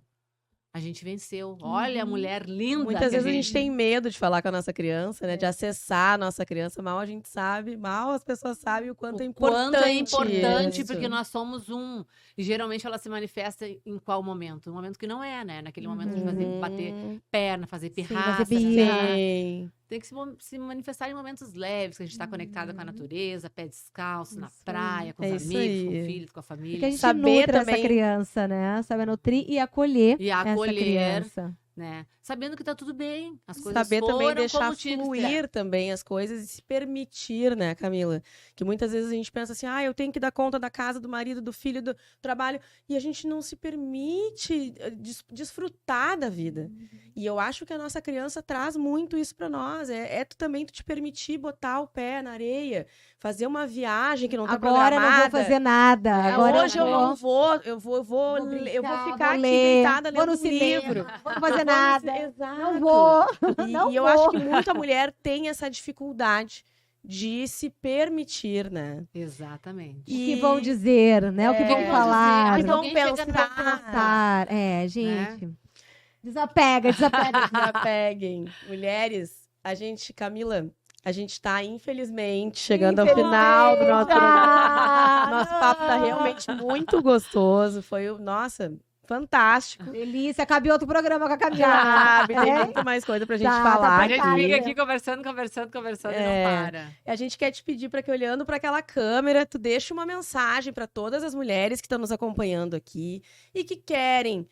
S3: a gente venceu. Olha a mulher linda.
S2: Muitas vezes a gente tem medo de falar com a nossa criança, né? De acessar a nossa criança. Mal a gente sabe, mal as pessoas sabem o quanto é importante.
S3: Quanto é importante,
S2: isso.
S3: porque nós somos um. E geralmente ela se manifesta em qual momento? No momento que não é, né? Naquele momento de fazer, bater perna, fazer pirraça.
S1: fazer birra.
S2: Sim.
S3: Tem que se manifestar em momentos leves, que a gente está conectada com a natureza, pé descalço, na
S1: Isso
S3: praia, com
S2: É
S3: os
S2: isso
S3: amigos, com
S2: aí.
S3: o filho, com a família.
S1: Porque a gente
S2: Saber
S1: nutre essa
S2: também-
S1: criança, né? Saber nutrir e acolher,
S3: E acolher,
S1: essa criança.
S3: né? Sabendo que tá tudo bem. As coisas
S2: Saber
S3: foram
S2: também deixar
S3: como tinha que ser.
S2: fluir também as coisas e se permitir, né, Camila? Que muitas vezes a gente pensa assim, eu tenho que dar conta da casa, do marido, do filho, do trabalho, e a gente não se permite desfrutar da vida. E eu acho que a nossa criança traz muito isso pra nós. Tu também te permitir botar o pé na areia, fazer uma viagem que não tá
S1: Agora eu
S2: programada.
S1: não vou fazer nada. Agora
S2: Hoje eu não vou, eu vou
S1: brincar,
S2: eu vou
S1: vou
S2: ficar aqui
S1: ler,
S2: deitada
S1: vou
S2: lendo
S1: no
S2: um
S1: cinema,
S2: livro.
S1: Não vou fazer nada.
S2: Exato.
S1: Não vou.
S2: E,
S1: Não
S2: e eu
S1: vou.
S2: acho que muita mulher tem essa dificuldade de se permitir, né?
S3: Exatamente.
S1: O que vão dizer, né? O que vão
S2: É.
S1: falar.
S3: Aí
S2: Mas vão
S3: alguém chega
S2: pensar.
S1: Gente. Desapega.
S2: Desapeguem. Mulheres, Camila, a gente tá, infelizmente, chegando ao final do nosso programa. Nosso papo tá realmente muito gostoso. Nossa, fantástico.
S1: Delícia. Cabe outro programa com a Camila.
S2: Cabe, tem
S1: É?
S2: muito mais coisa pra gente
S1: Tá,
S2: falar
S3: A
S1: tá
S3: gente
S2: aqui.
S3: fica aqui conversando e não para.
S2: A gente quer te pedir para que, olhando para aquela câmera, tu deixe uma mensagem para todas as mulheres que estão nos acompanhando aqui e que querem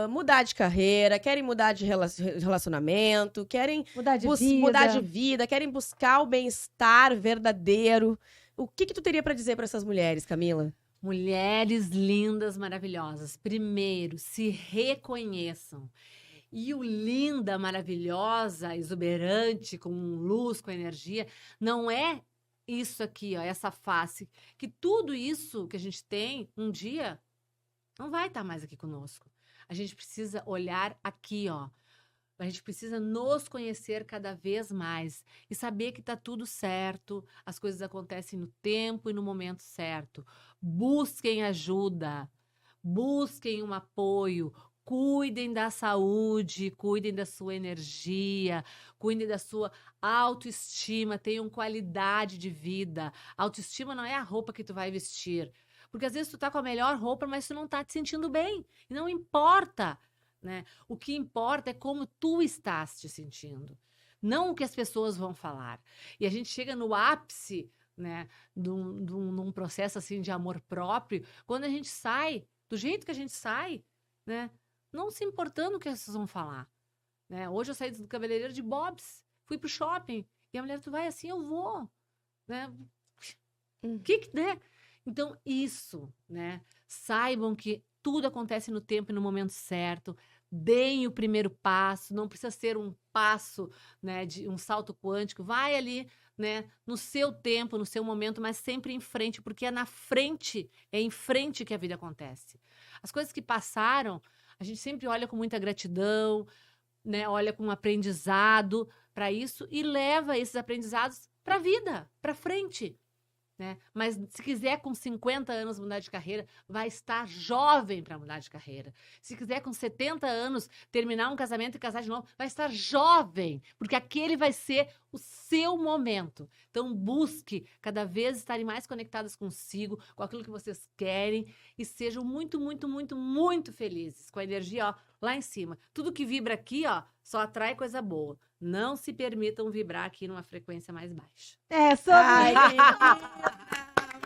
S2: mudar de carreira, querem mudar de relacionamento, querem
S1: Mudar de vida.
S2: mudar de vida, querem buscar o bem-estar verdadeiro. O que tu teria para dizer para essas mulheres, Camila?
S3: Mulheres lindas, maravilhosas. Primeiro, se reconheçam. E o linda, maravilhosa, exuberante, com luz, com energia, não é isso aqui, ó, essa face. Que tudo isso que a gente tem, um dia, não vai estar mais aqui conosco. A gente precisa olhar aqui, ó. A gente precisa nos conhecer cada vez mais e saber que tá tudo certo, as coisas acontecem no tempo e no momento certo. Busquem ajuda, busquem um apoio, cuidem da saúde, cuidem da sua energia, cuidem da sua autoestima, tenham qualidade de vida. Autoestima não é a roupa que tu vai vestir, porque às vezes tu tá com a melhor roupa, mas tu não tá te sentindo bem, e não importa. Né? O que importa é como tu estás te sentindo, não o que as pessoas vão falar. E a gente chega no ápice, né, num processo assim de amor próprio, quando a gente sai do jeito que a gente sai, né, não se importando o que as pessoas vão falar. Né? Hoje eu saí do cabeleireiro de Bob's, fui pro shopping, e a mulher, tu vai assim, eu vou. Né? Né? Então, isso, né? Saibam que tudo acontece no tempo e no momento certo. Deem o primeiro passo, não precisa ser um passo, né, de um salto quântico. Vai ali, né, no seu tempo, no seu momento, mas sempre em frente, porque é em frente que a vida acontece. As coisas que passaram, a gente sempre olha com muita gratidão, né, olha com um aprendizado para isso e leva esses aprendizados para a vida, para frente. Né? Mas se quiser com 50 anos mudar de carreira, vai estar jovem para mudar de carreira. Se quiser com 70 anos terminar um casamento e casar de novo, vai estar jovem, porque aquele vai ser o seu momento. Então busque cada vez estarem mais conectadas consigo, com aquilo que vocês querem e sejam muito, muito, muito, muito felizes com a energia, ó, lá em cima. Tudo que vibra aqui, ó, só atrai coisa boa. Não se permitam vibrar aqui numa frequência mais baixa.
S1: É sobre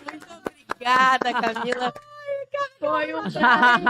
S2: Muito obrigada, Camila. Foi um prazer.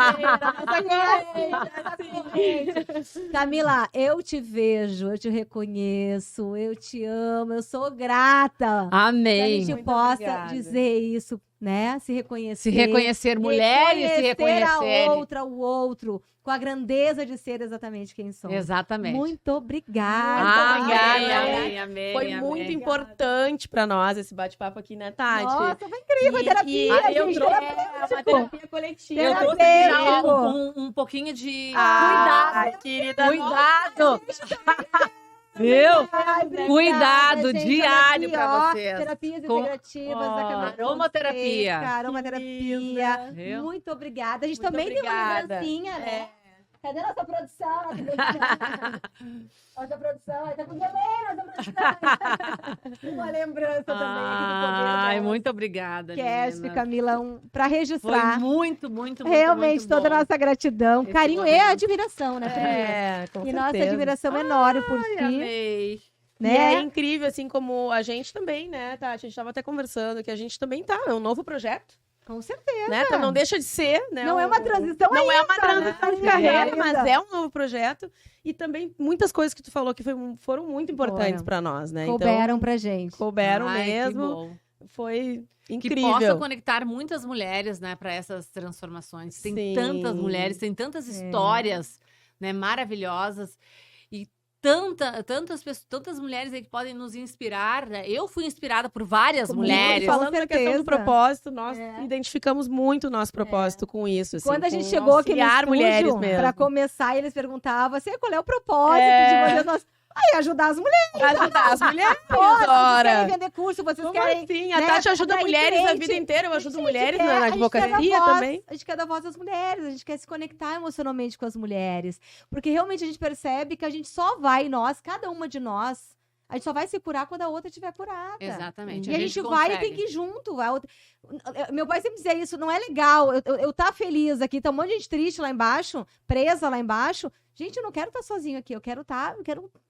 S1: Camila, eu te vejo, eu te reconheço, eu te amo, eu sou grata. Que a
S3: Amém.
S1: gente
S2: Muito
S1: possa
S2: obrigada.
S1: dizer isso, né? Se reconhecer.
S3: Se reconhecer mulheres, se reconhecer.
S1: a outra, o outro, com a grandeza de ser exatamente quem somos.
S3: Exatamente.
S1: Muito obrigada.
S2: Muito obrigada.
S3: Amém.
S2: Foi muito importante pra nós esse bate-papo aqui, né, Tati?
S1: Nossa, foi incrível, terapia,
S2: eu
S1: gente,
S2: trouxe
S1: terapêutico.
S2: uma terapia coletiva.
S3: Eu trouxe
S1: Terapêutico.
S3: aqui já um pouquinho de
S2: Cuidado, querida.
S3: cuidado. Viu?
S1: Ai, obrigada,
S3: Cuidado
S1: gente.
S3: diário
S1: Olha
S3: pra
S1: aqui, ó,
S3: vocês.
S1: Terapias
S3: Com-
S1: integrativas da Camila
S3: aromaterapia.
S1: Fonseca, aromaterapia.
S3: Viu?
S1: Muito obrigada. A gente
S2: Muito
S1: também tem uma
S2: obrigada.
S1: lembrancinha, né? Cadê nossa produção? Nossa produção, aí tá com delay, nossa produção. Uma lembrança também aqui do Poder
S3: Ai,
S1: Delas.
S3: muito obrigada,
S1: Cast,
S3: menina.
S1: Camila, pra
S3: Foi
S1: registrar
S3: muito, muito, muito,
S1: realmente
S3: muito
S1: toda a
S3: bom.
S1: nossa gratidão,
S3: Esse
S1: carinho e
S3: momento.
S1: admiração, né, primeiro?
S2: Com
S1: E nossa
S2: certeza.
S1: admiração enorme por
S3: Ai,
S1: ti,
S3: amei.
S1: né?
S2: E é incrível, assim, como a gente também, né, Tati? A gente tava até conversando que a gente também tá, é um novo projeto,
S1: Com certeza.
S2: né? Então não deixa de ser, né?
S1: Não é uma transição
S2: Não é uma
S1: ainda,
S2: transição de
S1: né?
S2: carreira,
S1: Ainda.
S2: mas é um novo projeto. E também muitas coisas que tu falou que foram muito importantes
S1: Foram.
S2: pra nós, né?
S1: Couberam pra gente.
S2: Então, couberam
S3: Ai, que
S2: mesmo.
S3: bom.
S2: Foi
S3: Que
S2: incrível.
S3: possa conectar muitas mulheres, né, para essas transformações. Tem
S2: Sim.
S3: tantas mulheres, tem tantas histórias, né, maravilhosas e tantas mulheres aí que podem nos inspirar, né? Eu fui inspirada por várias
S1: Muito,
S3: mulheres.
S1: com
S2: Falando da questão
S1: certeza.
S2: do propósito, nós
S1: É.
S2: identificamos muito o nosso propósito com isso. Assim,
S1: Quando a gente
S2: com
S1: chegou aqui no
S2: auxiliar mulheres
S1: estúdio,
S2: mesmo.
S1: pra começar, eles perguntavam assim, qual é o propósito
S2: É.
S1: de vocês? Nós, Aí ajudar as mulheres.
S2: Ajudar as mulheres,
S1: Pô, vocês
S2: ora.
S1: querem vender curso, vocês
S2: Como
S1: querem...
S2: assim? A
S1: né,
S2: Tati ajuda
S1: atrair
S2: mulheres a
S1: cliente.
S2: vida inteira. Eu ajudo
S1: A gente
S2: mulheres
S1: quer-
S2: na
S1: a gente quer dar
S2: advocacia
S1: voz,
S2: também.
S1: A gente quer dar voz às mulheres, a gente quer se conectar emocionalmente com as mulheres. Porque realmente a gente percebe que a gente só vai, cada uma de nós, a gente só vai se curar quando a outra estiver curada.
S3: Exatamente.
S1: E a gente vai e tem que ir junto. Meu pai sempre dizia isso, não é legal. Eu tá feliz aqui, tá um monte de gente triste lá embaixo, presa lá embaixo. Gente, eu não quero estar sozinho aqui, eu quero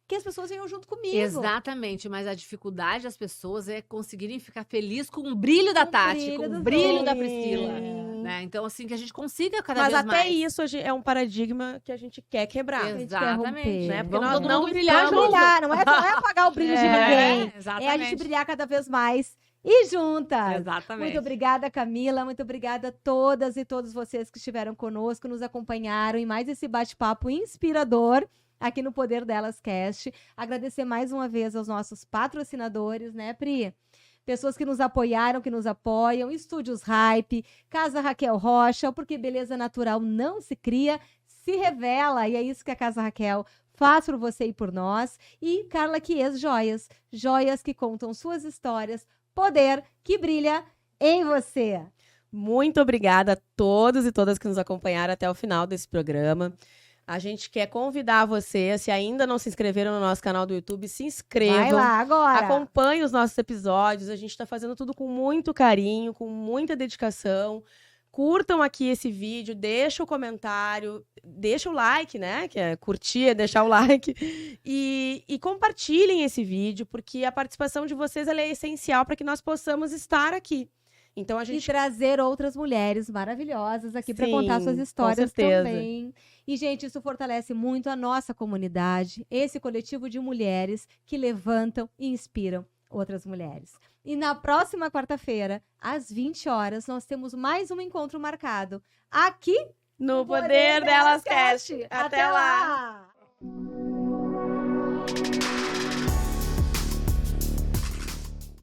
S1: que as pessoas venham junto comigo.
S3: Exatamente, mas a dificuldade das pessoas é conseguirem ficar felizes com o brilho da
S1: Com o
S3: Tati,
S1: brilho
S3: com o
S1: dos
S3: brilho da
S1: outros.
S3: Priscila. Né? Então, assim, que a gente consiga cada
S2: Mas
S3: vez
S2: até
S3: mais.
S2: isso é um paradigma que a gente quer quebrar.
S1: gente quer
S3: Exatamente.
S1: romper.
S2: Né? Porque
S3: Vamos
S2: nós
S3: todo
S2: não
S3: mundo brilhar
S2: estamos-
S3: junto.
S1: Brilhar, não é apagar o brilho de ninguém.
S3: Exatamente.
S1: É a gente brilhar cada vez mais e juntas.
S3: Exatamente.
S1: Muito obrigada, Camila. Muito obrigada a todas e todos vocês que estiveram conosco, nos acompanharam em mais esse bate-papo inspirador aqui no Poder Delas Cast. Agradecer mais uma vez aos nossos patrocinadores, né, Pri? Pessoas que nos apoiaram, que nos apoiam. Estúdios Hype, Casa Raquel Rocha, porque beleza natural não se cria, se revela. E é isso que a Casa Raquel faz por você e por nós. E Carla Chies Joias. Joias que contam suas histórias. Poder que brilha em você.
S2: Muito obrigada a todos e todas que nos acompanharam até o final desse programa. A gente quer convidar você, se ainda não se inscreveram no nosso canal do YouTube, se inscrevam.
S1: Vai lá agora.
S2: Acompanhe os nossos episódios. A gente está fazendo tudo com muito carinho, com muita dedicação. Curtam aqui esse vídeo, deixa o comentário, deixa o like, né? Que é curtir, é deixar o like. E compartilhem esse vídeo, porque a participação de vocês ela é essencial para que nós possamos estar aqui. Então a
S1: E
S2: gente
S1: trazer outras mulheres maravilhosas aqui para
S2: Sim,
S1: contar suas
S2: com
S1: histórias
S2: certeza.
S1: também. E, gente, isso fortalece muito a nossa comunidade, esse coletivo de mulheres que levantam e inspiram outras mulheres. E na próxima quarta-feira, às 20 horas, nós temos mais um encontro marcado aqui
S2: no Poder Delas Cast. Até lá!
S1: lá.